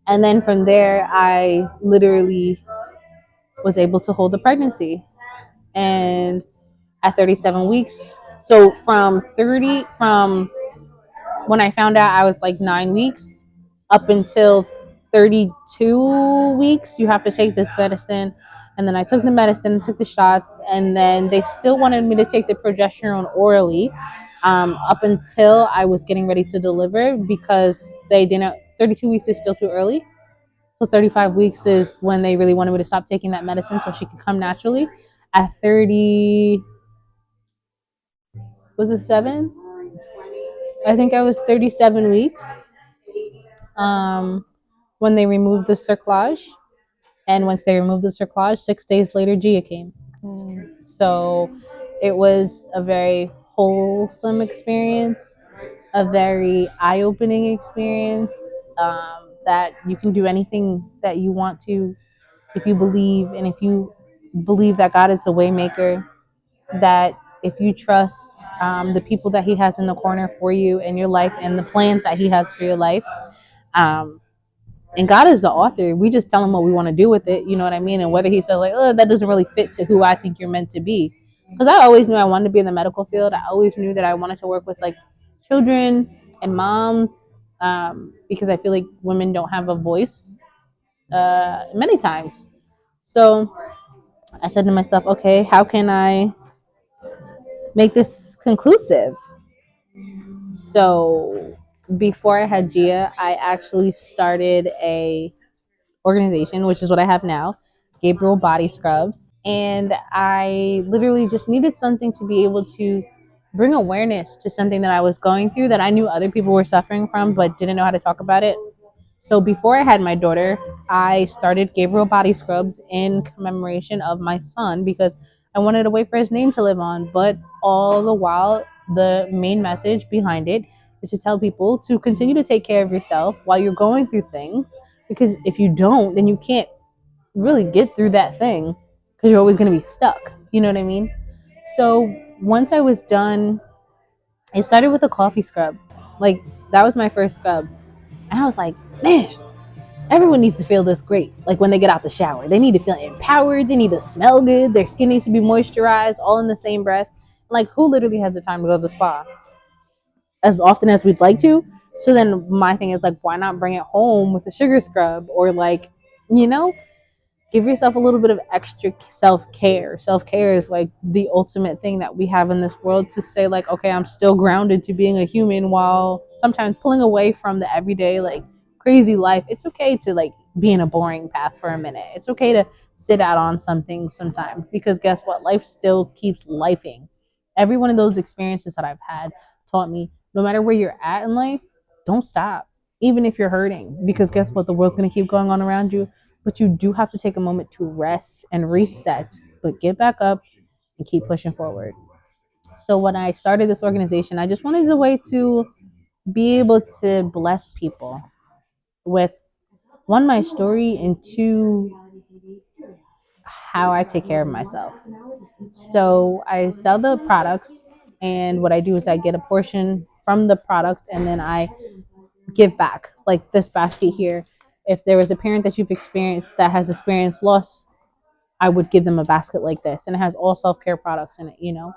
And then from there, I literally was able to hold a pregnancy. And at 37 weeks, so from when I found out I was like 9 weeks up until 32 weeks, you have to take this medicine. And then I took the medicine, took the shots, and then they still wanted me to take the progesterone orally up until I was getting ready to deliver because they didn't. 32 weeks is still too early. So 35 weeks is when they really wanted me to stop taking that medicine so she could come naturally. At 30, was it 7? I think I was 37 weeks when they removed the cerclage. And once they removed the cerclage, 6 days later, Gia came. So it was a very wholesome experience, a very eye opening experience that you can do anything that you want to if you believe, and if you believe that God is a waymaker, that if you trust the people that He has in the corner for you in your life and the plans that He has for your life. Um, and God is the author. We just tell Him what we want to do with it. You know what I mean? And whether He says like, "Oh, that doesn't really fit to who I think you're meant to be," because I always knew I wanted to be in the medical field. I always knew that I wanted to work with like children and moms because I feel like women don't have a voice many times. So I said to myself, okay, how can I make this conclusive? So before I had Gia, I actually started a organization, which is what I have now, Gabriel Body Scrubs. And I literally just needed something to be able to bring awareness to something that I was going through that I knew other people were suffering from but didn't know how to talk about it. So before I had my daughter, I started Gabriel Body Scrubs in commemoration of my son because I wanted a way for his name to live on. But all the while, the main message behind it is to tell people to continue to take care of yourself while you're going through things. Because if you don't, then you can't really get through that thing because you're always going to be stuck. You know what I mean? So once I was done, it started with a coffee scrub. Like, that was my first scrub. And I was like, man, everyone needs to feel this great. Like when they get out the shower, they need to feel empowered. They need to smell good. Their skin needs to be moisturized, all in the same breath. Like who literally has the time to go to the spa as often as we'd like to? So then my thing is like, why not bring it home with a sugar scrub or like, you know, give yourself a little bit of extra self-care. Self-care is like the ultimate thing that we have in this world to say like, okay, I'm still grounded to being a human while sometimes pulling away from the everyday like crazy life. It's okay to like be in a boring path for a minute. It's okay to sit out on something sometimes because guess what? Life still keeps lifing. Every one of those experiences that I've had taught me no matter where you're at in life, don't stop. Even if you're hurting, because guess what? The world's going to keep going on around you, but you do have to take a moment to rest and reset, but get back up and keep pushing forward. So when I started this organization, I just wanted a way to be able to bless people with one, my story, and two, how I take care of myself. So I sell the products, and what I do is I get a portion from the product and then I give back. Like this basket here, if there was a parent that you've experienced that has experienced loss, I would give them a basket like this, and it has all self-care products in it, you know,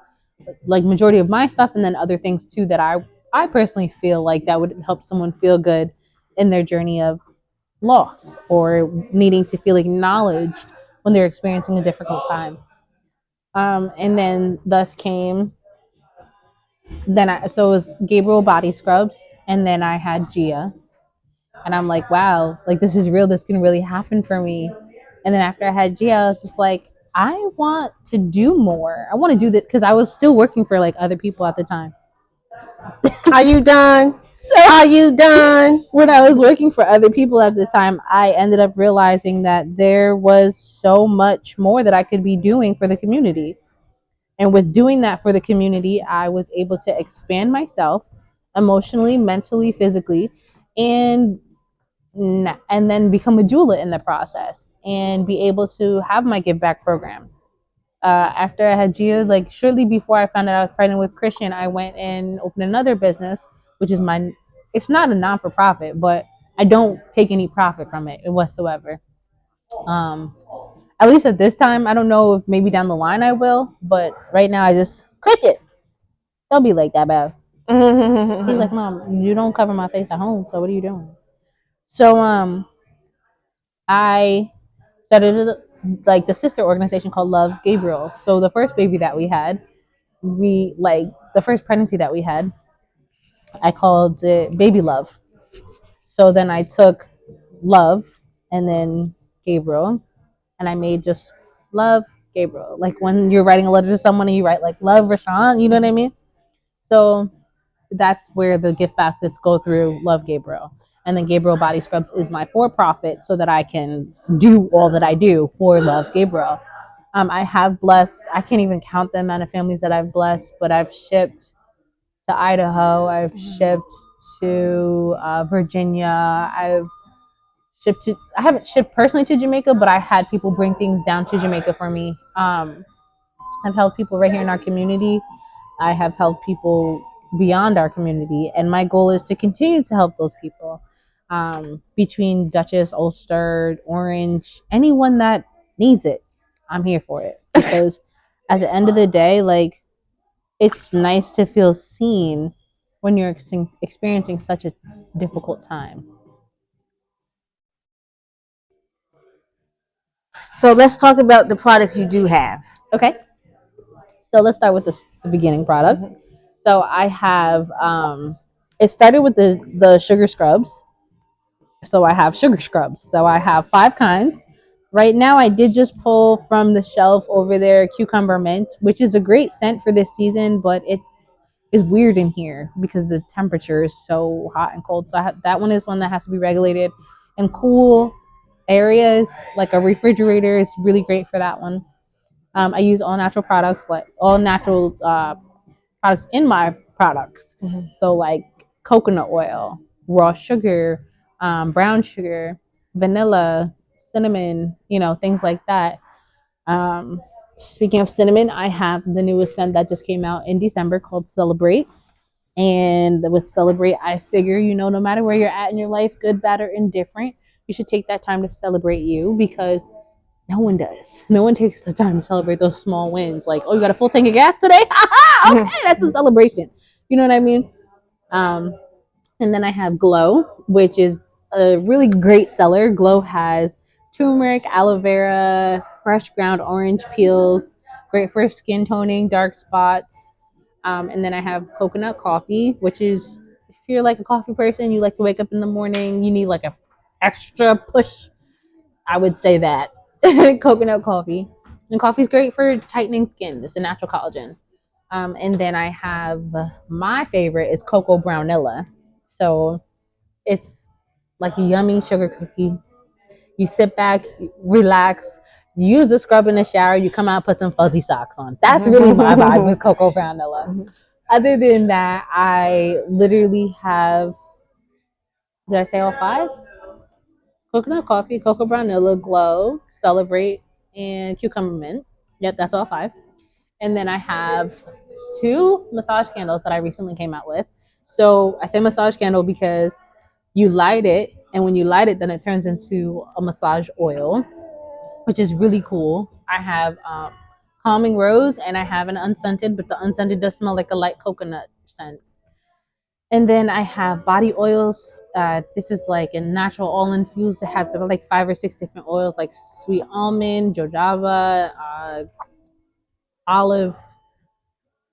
like majority of my stuff, and then other things too that I personally feel like that would help someone feel good in their journey of loss or needing to feel acknowledged when they're experiencing a difficult time. And then thus came so it was Gabriel Body Scrubs, and then I had Gia, and I'm like, wow, like this is real. This can really happen for me. And then after I had Gia, I was just like, I want to do more. I want to do this because I was still working for like other people at the time. Are you done? Are you done? When I was working for other people at the time, I ended up realizing that there was so much more that I could be doing for the community. And with doing that for the community, I was able to expand myself emotionally, mentally, physically, and and then become a doula in the process and be able to have my give back program. After I had Gia, like shortly before I found out I was pregnant with Christian, I went and opened another business, which is it's not a non for profit, but I don't take any profit from it whatsoever. Um, at least at this time, I don't know if maybe down the line I will, but right now I just quit it. Don't be like that, Bev. He's like, Mom, you don't cover my face at home, so what are you doing? So I started like the sister organization called Love Gabriel. So the first baby that we had, we like the first pregnancy that we had, I called it Baby Love. So then I took Love and then Gabriel, and I made just Love Gabriel. Like when you're writing a letter to someone and you write like Love Rashawn, you know what I mean? So that's where the gift baskets go through Love Gabriel. And then Gabriel Body Scrubs is my for profit so that I can do all that I do for Love Gabriel. I have blessed, I can't even count the amount of families that I've blessed, but I've shipped to Idaho, I've shipped to Virginia, I haven't shipped personally to Jamaica, but I had people bring things down to Jamaica for me. I've helped people right here in our community. I have helped people beyond our community, and my goal is to continue to help those people. Between Dutchess, Ulster, Orange, anyone that needs it, I'm here for it. Because at the end of the day, like it's nice to feel seen when you're experiencing such a difficult time. So let's talk about the products you do have. Okay, so let's start with the beginning products. So I have it started with the sugar scrubs. So I have sugar scrubs. So I have 5 kinds. Right now, I did just pull from the shelf over there cucumber mint, which is a great scent for this season, but it is weird in here because the temperature is so hot and cold. So that one is one that has to be regulated in cool areas, like a refrigerator is really great for that one. I use all natural products, like all natural products in my products. So like coconut oil, raw sugar, brown sugar, vanilla, cinnamon, things like that. Speaking of cinnamon, I have the newest scent that just came out in December called Celebrate. And with Celebrate, I figure, no matter where you're at in your life, good, bad, or indifferent, you should take that time to celebrate you because no one does. No one takes the time to celebrate those small wins. Like, oh, you got a full tank of gas today? Okay, that's a celebration. You know what I mean? Um, and then I have Glow, which is a really great seller. Glow has turmeric, aloe vera, fresh ground orange peels, great for skin toning, dark spots. And then I have coconut coffee, which is if you're like a coffee person, you like to wake up in the morning, you need like a extra push. I would say that coconut coffee. And coffee is great for tightening skin. It's a natural collagen. And then I have my favorite is cocoa brownilla. So it's like a yummy sugar cookie. You sit back, relax, you use the scrub in the shower, you come out, put some fuzzy socks on. That's really my vibe with cocoa brownilla. Other than that, I literally have, did I say all 5? Coconut coffee, cocoa brownilla, glow, celebrate, and cucumber mint. Yep, that's all 5. And then I have 2 massage candles that I recently came out with. So I say massage candle because you light it, and when you light it, then it turns into a massage oil, which is really cool. I have calming rose, and I have an unscented, but the unscented does smell like a light coconut scent. And then I have body oils. This is like a natural all infused. It has like 5 or 6 different oils, like sweet almond, jojoba, olive,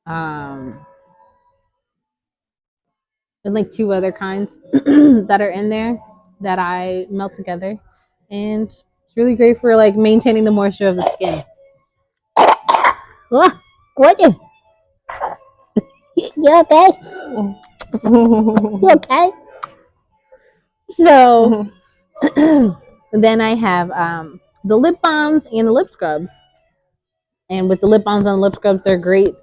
um, and like 2 other kinds that are in there that I melt together, and it's really great for like maintaining the moisture of the skin. What you? You okay? You okay? So then I have the lip balms and the lip scrubs. And with the lip balms and the lip scrubs, they're great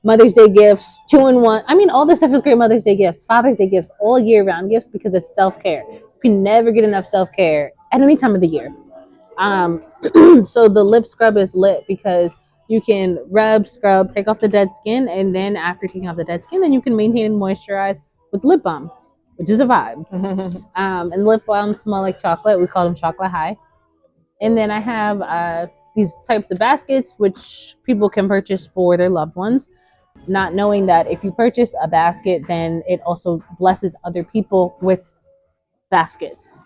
Mother's Day gifts, 2-in-1. I mean, all this stuff is great Mother's Day gifts, Father's Day gifts, all year round gifts because it's self care. You can never get enough self-care at any time of the year. So the lip scrub is lit because you can rub, scrub, take off the dead skin, and then after taking off the dead skin, then you can maintain and moisturize with lip balm, which is a vibe. And lip balms smell like chocolate. We call them chocolate high. And then I have these types of baskets, which people can purchase for their loved ones, not knowing that if you purchase a basket, then it also blesses other people with baskets.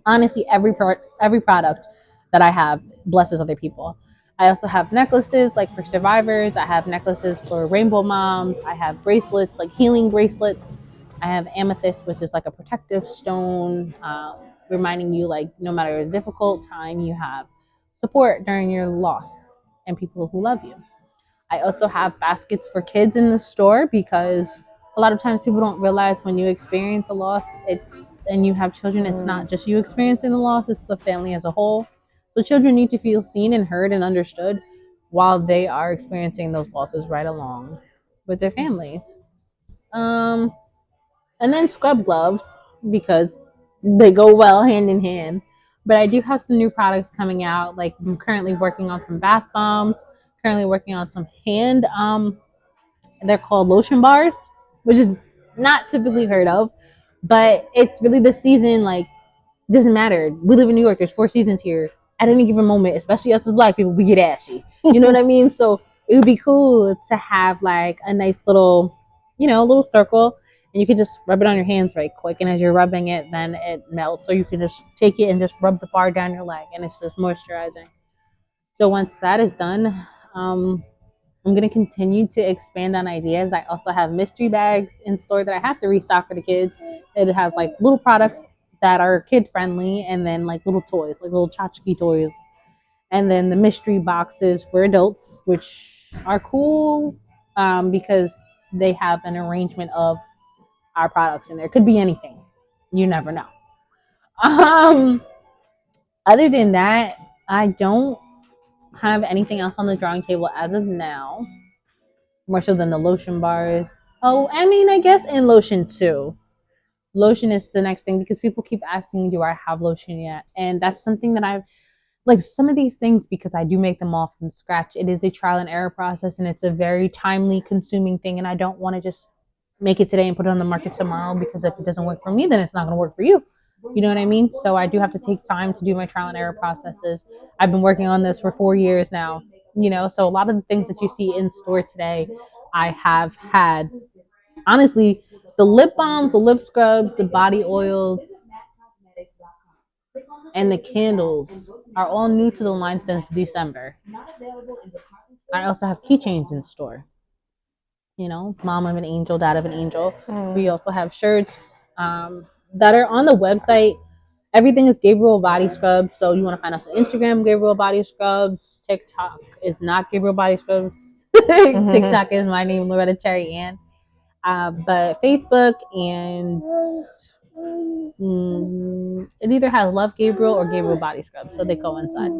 Honestly, every product that I have blesses other people. I also have necklaces like for survivors. I have necklaces for rainbow moms. I have bracelets like healing bracelets. I have amethyst, which is like a protective stone, reminding you like no matter the difficult time you have support during your loss and people who love you. I also have baskets for kids in the store because a lot of times people don't realize when you experience a loss, it's and you have children, it's not just you experiencing the loss, it's the family as a whole. So children need to feel seen and heard and understood while they are experiencing those losses right along with their families. Um, and then scrub gloves because they go well hand in hand. But I do have some new products coming out. Like I'm currently working on some bath bombs. Currently working on some hand. They're called lotion bars, which is not typically heard of, but it's really the season. Like it doesn't matter. We live in New York. There's 4 seasons here. At any given moment, especially us as Black people, we get ashy. You know what I mean? So it would be cool to have like a nice little, little circle, and you can just rub it on your hands right quick. And as you're rubbing it, then it melts. So you can just take it and just rub the bar down your leg, and it's just moisturizing. So once that is done, I'm going to continue to expand on ideas. I also have mystery bags in store that I have to restock for the kids. It has like little products that are kid friendly, and then like little toys, like little tchotchke toys. And then the mystery boxes for adults, which are cool because they have an arrangement of our products in there. Could be anything. You never know. Um, Other than that, I don't have anything else on the drawing table as of now. More so than the lotion bars. Oh, I mean, I guess in lotion too. Lotion is the next thing because people keep asking, do I have lotion yet? And that's something that I've like some of these things because I do make them all from scratch. It is a trial and error process, and it's a very timely consuming thing. And I don't want to just make it today and put it on the market tomorrow because if it doesn't work for me, then it's not going to work for you. You know what I mean? So I do have to take time to do my trial and error processes. I've been working on this for 4 years now, so a lot of the things that you see in store today, I have had. Honestly, the lip balms, the lip scrubs, the body oils, and the candles are all new to the line since December. I also have keychains in store. Mom of an angel, dad of an angel. We also have shirts that are on the website. Everything is Gabriel Body Scrubs. So you want to find us on Instagram, Gabriel Body Scrubs. TikTok is not Gabriel Body Scrubs. TikTok is my name, Loretta Cherry Ann. But Facebook and it either has Love Gabriel or Gabriel Body Scrubs. So they coincide.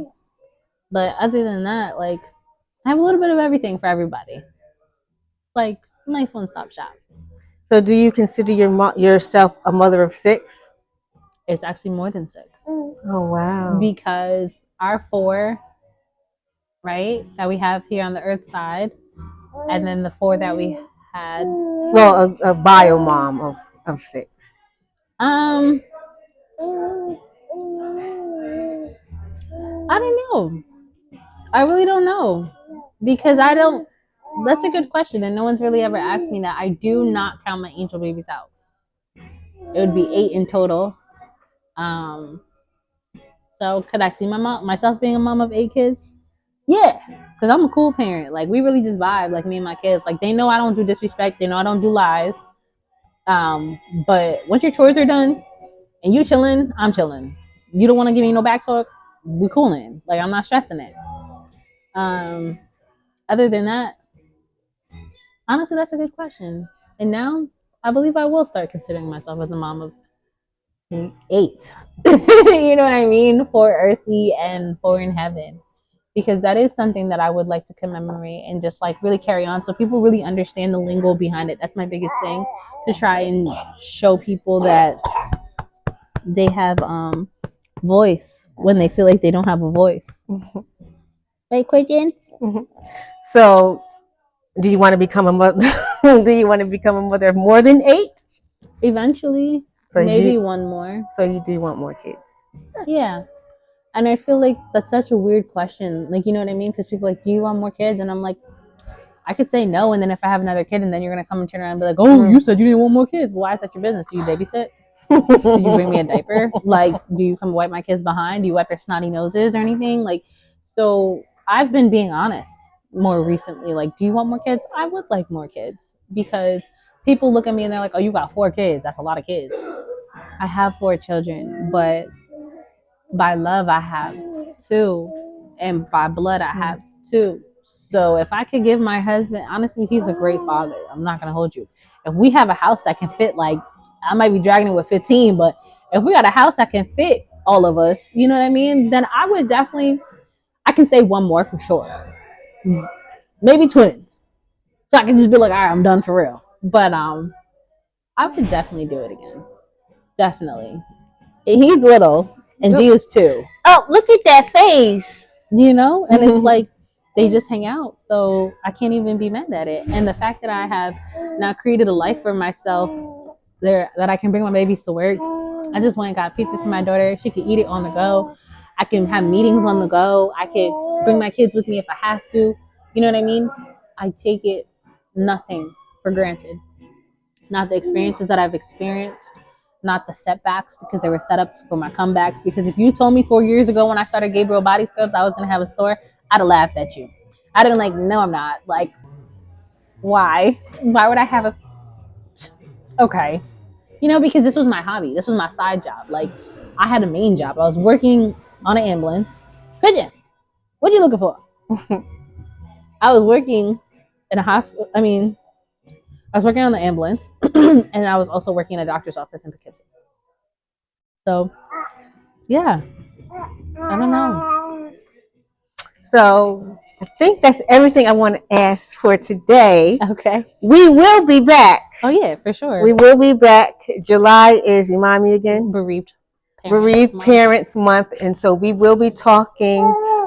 But other than that, like I have a little bit of everything for everybody. Like nice one-stop shop. So, do you consider yourself a mother of 6? It's actually more than 6. Oh wow! Because our 4, right, that we have here on the Earth side, and then the 4 that we had. Well, a bio mom of 6. I don't know. I really don't know because I don't. That's a good question, and no one's really ever asked me that. I do not count my angel babies out. It would be 8 in total. So could I see myself being a mom of 8 kids? Yeah, because I'm a cool parent. Like we really just vibe, like me and my kids. Like they know I don't do disrespect. They know I don't do lies. But once your chores are done and you chilling, I'm chilling. You don't want to give me no back talk. We cooling. Like I'm not stressing it. Other than that, honestly, that's a good question. And now I believe I will start considering myself as a mom of 8. You know what I mean? 4 earthly and 4 in heaven. Because that is something that I would like to commemorate and just like really carry on so people really understand the lingo behind it. That's my biggest thing, to try and show people that they have voice when they feel like they don't have a voice. Right, Quentin? So, do you want to become a mother? Do you want to become a mother of more than 8? Eventually, So maybe one more. So you do want more kids? Yeah. And I feel like that's such a weird question. Like, you know what I mean? Because people are like, do you want more kids? And I'm like, I could say no. And then if I have another kid, and then you're going to come and turn around and be like, oh, you said you didn't want more kids. Well, why is that your business? Do you babysit? Do you bring me a diaper? Like, do you come wipe my kids behind? Do you wipe their snotty noses or anything? Like, so I've been being honest more recently. Like, do you want more kids? I would like more kids because people look at me and they're like, oh, you got 4 kids. That's a lot of kids. I have 4 children, but by love, I have 2. And by blood, I have 2. So if I could give my husband, honestly, he's a great father. I'm not going to hold you. If we have a house that can fit, like, I might be dragging it with 15, but if we got a house that can fit all of us, you know what I mean? Then I would definitely, I can say one more for sure. Maybe twins. So I can just be like, all right, I'm done for real. But I would definitely do it again. Definitely. He's little, and G is 2. Oh, look at that face. You know? And it's like, they just hang out. So I can't even be mad at it. And the fact that I have now created a life for myself there that I can bring my babies to work. I just went and got pizza for my daughter. She could eat it on the go. I can have meetings on the go. I could bring my kids with me if I have to. You know what I mean? I take it nothing for granted. Not the experiences that I've experienced, not the setbacks because they were set up for my comebacks. Because if you told me 4 years ago when I started Gabriel Body Scrubs I was going to have a store, I'd have laughed at you. I'd have been like, no, I'm not. Like, why? Why would I have a... Okay. You know, because this was my hobby. This was my side job. Like, I had a main job. I was working on an ambulance. Pigeon, what are you looking for? I was working in a hospital. I was working on the ambulance, and I was also working in a doctor's office in Poughkeepsie. So, yeah, I don't know. So I think that's everything I want to ask for today. Okay. We will be back. Oh, yeah, for sure. We will be back. July is, remind me again? Bereaved Parents Month. And so we will be talking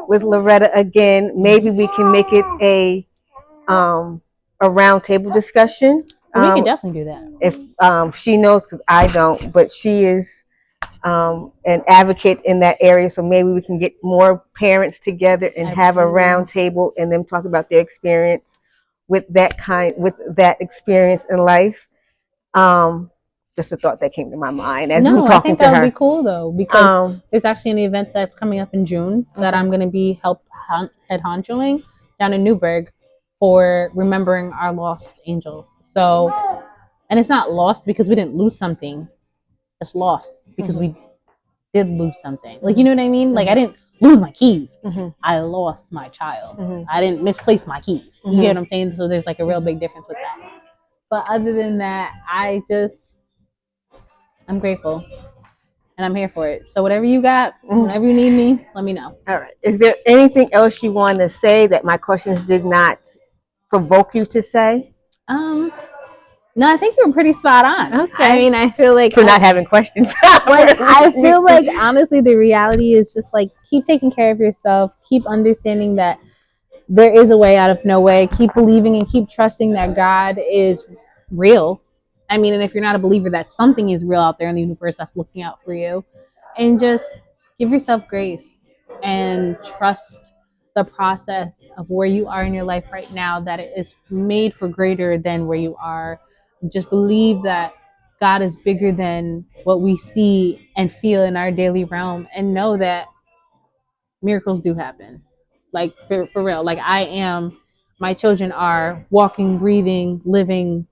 with Loretta again. Maybe we can make it a roundtable discussion. We could definitely do that. If she knows, because I don't, but she is an advocate in that area. So maybe we can get more parents together and have a round table and them talk about their experience with that experience in life. Just a thought that came to my mind as I'm talking to her. I think that would be cool though, because there's actually an event that's coming up in June that I'm going to be head honchoing down in Newburgh for remembering our lost angels. So, and it's not lost because we didn't lose something. It's lost because we did lose something. Like, you know what I mean? Like, I didn't lose my keys. I lost my child. I didn't misplace my keys. You get what I'm saying? So there's like a real big difference with that. But other than that, I'm grateful. And I'm here for it. So whatever you got, whenever you need me, let me know. All right. Is there anything else you want to say that my questions did not provoke you to say? No, I think you're pretty spot on. Okay. I mean, I feel like for not having questions. Like, I feel like honestly, the reality is just like keep taking care of yourself. Keep understanding that there is a way out of no way. Keep believing and keep trusting that God is real. I mean, and if you're not a believer, that something is real out there in the universe that's looking out for you. And just give yourself grace and trust the process of where you are in your life right now, that it is made for greater than where you are. Just believe that God is bigger than what we see and feel in our daily realm, and know that miracles do happen. Like, for real. Like, my children are walking, breathing, living.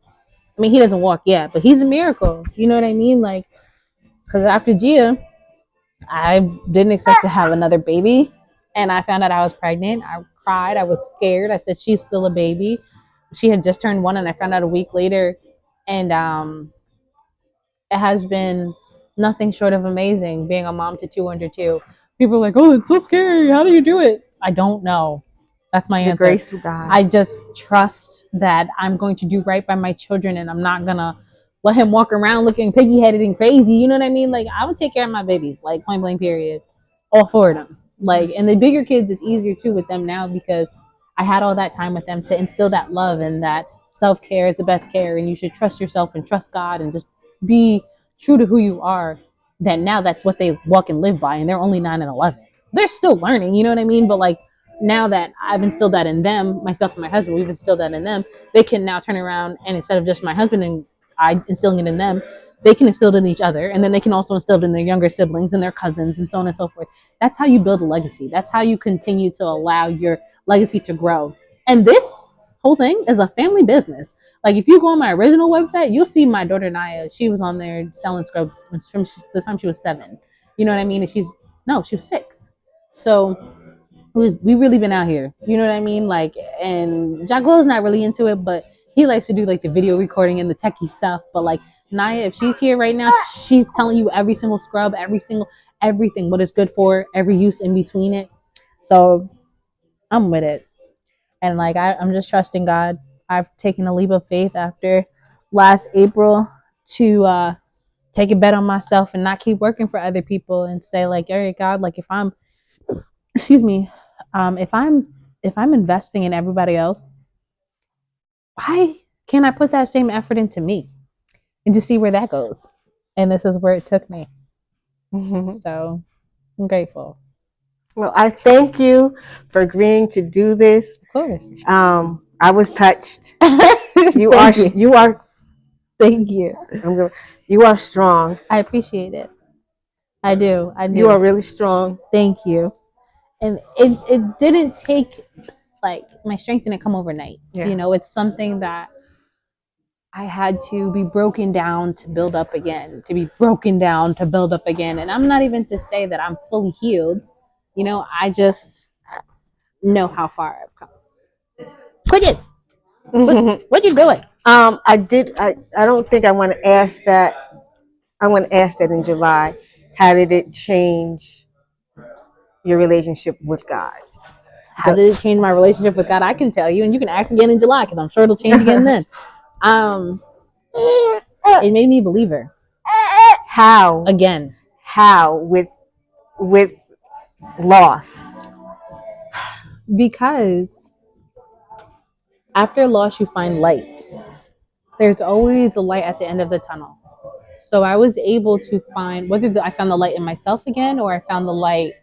I mean, he doesn't walk yet, but he's a miracle. You know what I mean? Like, because after Gia, I didn't expect to have another baby. And I found out I was pregnant. I cried. I was scared. I said, she's still a baby. She had just turned 1, and I found out a week later. And it has been nothing short of amazing being a mom to 2 under 2. People are like, oh, it's so scary. How do you do it? I don't know. That's my answer. The grace of God. I just trust that I'm going to do right by my children, and I'm not going to let him walk around looking piggy headed and crazy. You know what I mean? Like I would take care of my babies, like point blank period, all four of them. Like, and the bigger kids, it's easier too with them now because I had all that time with them to instill that love and that self care is the best care, and you should trust yourself and trust God and just be true to who you are. That now that's what they walk and live by, and they're only 9 and 11. They're still learning, you know what I mean? But like now that I've instilled that in them, myself and my husband, we've instilled that in them. They can now turn around and instead of just my husband and I instilling it in them, they can instill it in each other, and then they can also instill it in their younger siblings and their cousins and so on and so forth. That's how you build a legacy. That's how you continue to allow your legacy to grow. And this whole thing is a family business. Like if you go on my original website, you'll see my daughter Naya. She was on there selling scrubs from the time she was 7. You know what I mean? And she was 6. So we really been out here. You know what I mean? Like, and Jago's not really into it, but he likes to do like the video recording and the techie stuff. But like Naya, if she's here right now, she's telling you every single scrub, everything, what it's good for, every use in between it. So I'm with it. And like I'm just trusting God. I've taken a leap of faith after last April to take a bet on myself and not keep working for other people and say like, all right, God, like if I'm excuse me, if I'm investing in everybody else, why can't I put that same effort into me and to see where that goes? And this is where it took me. Mhm. So I'm grateful. Well, I thank you for agreeing to do this. Of course. I was touched. You are Thank you. you are Thank you. you are strong. I appreciate it. I do. I do. You are really strong. Thank you. And it didn't take like my strength didn't come overnight. Yeah. You know, it's something that I had to be broken down to build up again, to be broken down to build up again. And I'm not even to say that I'm fully healed. You know, I just know how far I've come. Quit it. What you doing? I don't think I want to ask that. I want to ask that in July. How did it change your relationship with God? How did it change my relationship with God? I can tell you, and you can ask again in July because I'm sure it'll change again then. It made me a believer. How Again. How with loss? Because after loss, you find light. There's always a light at the end of the tunnel. So I was able to find whether I found the light in myself again or I found the light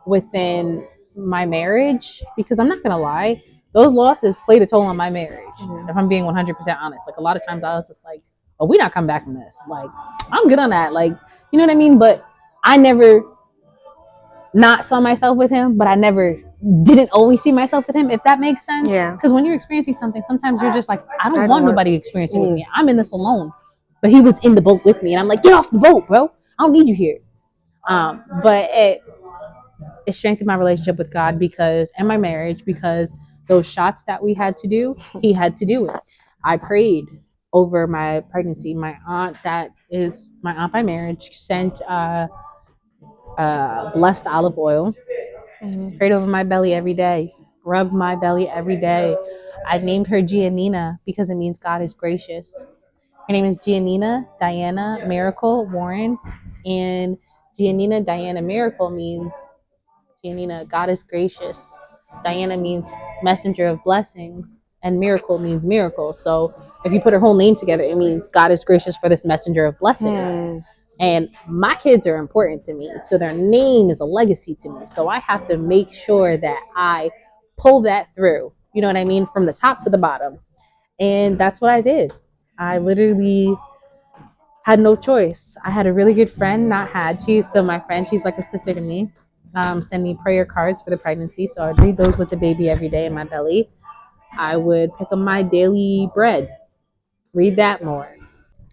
within my marriage. Because I'm not gonna lie, those losses played a toll on my marriage. If I'm being 100% honest, like a lot of times I was just like, "Oh, we not come back from this." Like I'm good on that. Like you know what I mean. But I never not saw myself with him, but I never didn't always see myself with him, if that makes sense. Yeah. Because when you're experiencing something, sometimes you're just like, I don't want nobody experiencing with me. Mm. I'm in this alone. But he was in the boat with me, and I'm like, get off the boat, bro. I don't need you here. But it strengthened my relationship with God because, and my marriage, because those shots that we had to do, he had to do it. I prayed over my pregnancy. My aunt, that is my aunt by marriage, sent blessed olive oil. Prayed over my belly every day. Rubbed my belly every day. I named her Giannina because it means God is gracious. Her name is Giannina Diana Miracle Warren. And Giannina Diana Miracle means Giannina, God is gracious. Diana means messenger of blessings. And miracle means miracle. So if you put her whole name together, it means God is gracious for this messenger of blessings. And my kids are important to me. So their name is a legacy to me. So I have to make sure that I pull that through. You know what I mean? From the top to the bottom. And that's what I did. I literally had no choice. I had a really good friend, not had. She's still my friend. She's like a sister to me. Send me prayer cards for the pregnancy. So I'd read those with the baby every day in my belly. I would pick up my daily bread, read that more.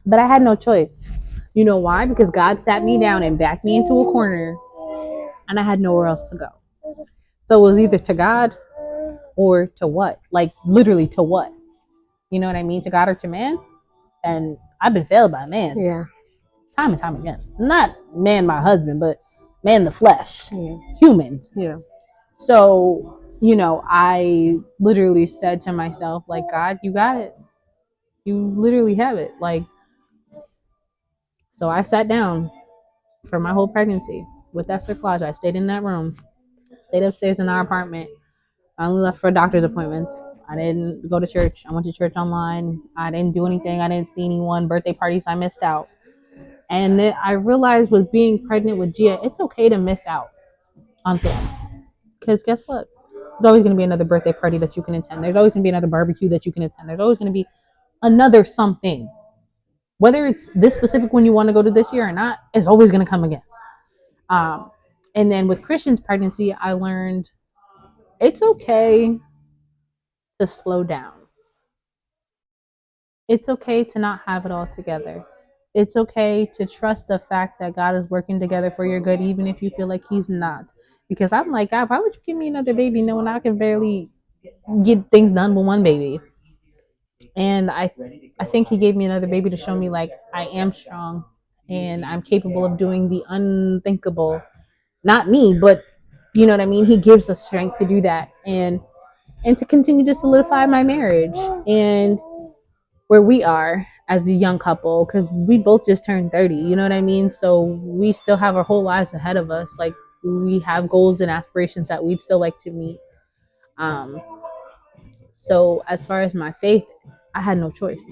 But I had no choice. You know why? Because God sat me down and backed me into a corner and I had nowhere else to go. So it was either to God or to what? Like literally to what? You know what I mean? To God or to man? And I've been failed by man. Yeah. Time and time again. Not man my husband, but man the flesh. Yeah. Human. Yeah. So, you know, I literally said to myself, like, God, you got it. You literally have it. Like, So I sat down for my whole pregnancy with that cerclage. I stayed in that room, stayed upstairs in our apartment. I only left for doctor's appointments. I didn't go to church. I went to church online. I didn't do anything. I didn't see anyone. Birthday parties, I missed out. And then I realized with being pregnant with Gia, it's okay to miss out on things. Because guess what? There's always going to be another birthday party that you can attend. There's always going to be another barbecue that you can attend. There's always going to be another something. Whether it's this specific one you want to go to this year or not, it's always going to come again. And then with Christian's pregnancy, I learned it's okay to slow down. It's okay to not have it all together. It's okay to trust the fact that God is working together for your good, even if you feel like He's not. Because I'm like, God, why would you give me another baby knowing I can barely get things done with one baby? And I think He gave me another baby to show me like I am strong and I'm capable of doing the unthinkable. Not me, but you know what I mean? He gives us strength to do that and to continue to solidify my marriage and where we are as the young couple, because we both just turned 30, you know what I mean? So we still have our whole lives ahead of us. Like we have goals and aspirations that we'd still like to meet. um so as far as my faith, I had no choice.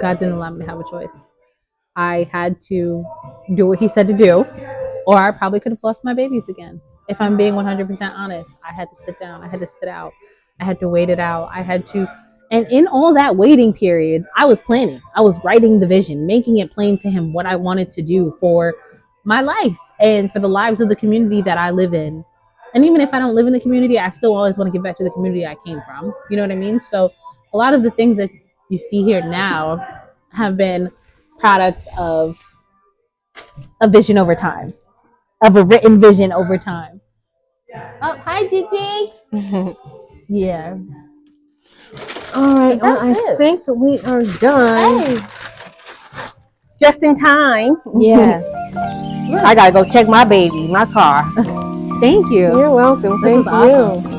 God didn't allow me to have a choice. I had to do what He said to do, or I probably could have lost my babies again. If I'm being 100% honest, I had to sit down, I had to sit out, I had to wait it out, I had to. And in all that waiting period, I was planning, I was writing the vision, making it plain to Him what I wanted to do for my life and for the lives of the community that I live in. And even if I don't live in the community, I still always want to give back to the community I came from. You know what I mean? So a lot of the things that you see here now have been product of a vision over time, of a written vision over time. Oh, hi, Gigi. Yeah. All right, well, I think we are done. Hey. Just in time. Yeah. I gotta go check my baby, my car. Thank you. You're welcome. This Thank was awesome. you.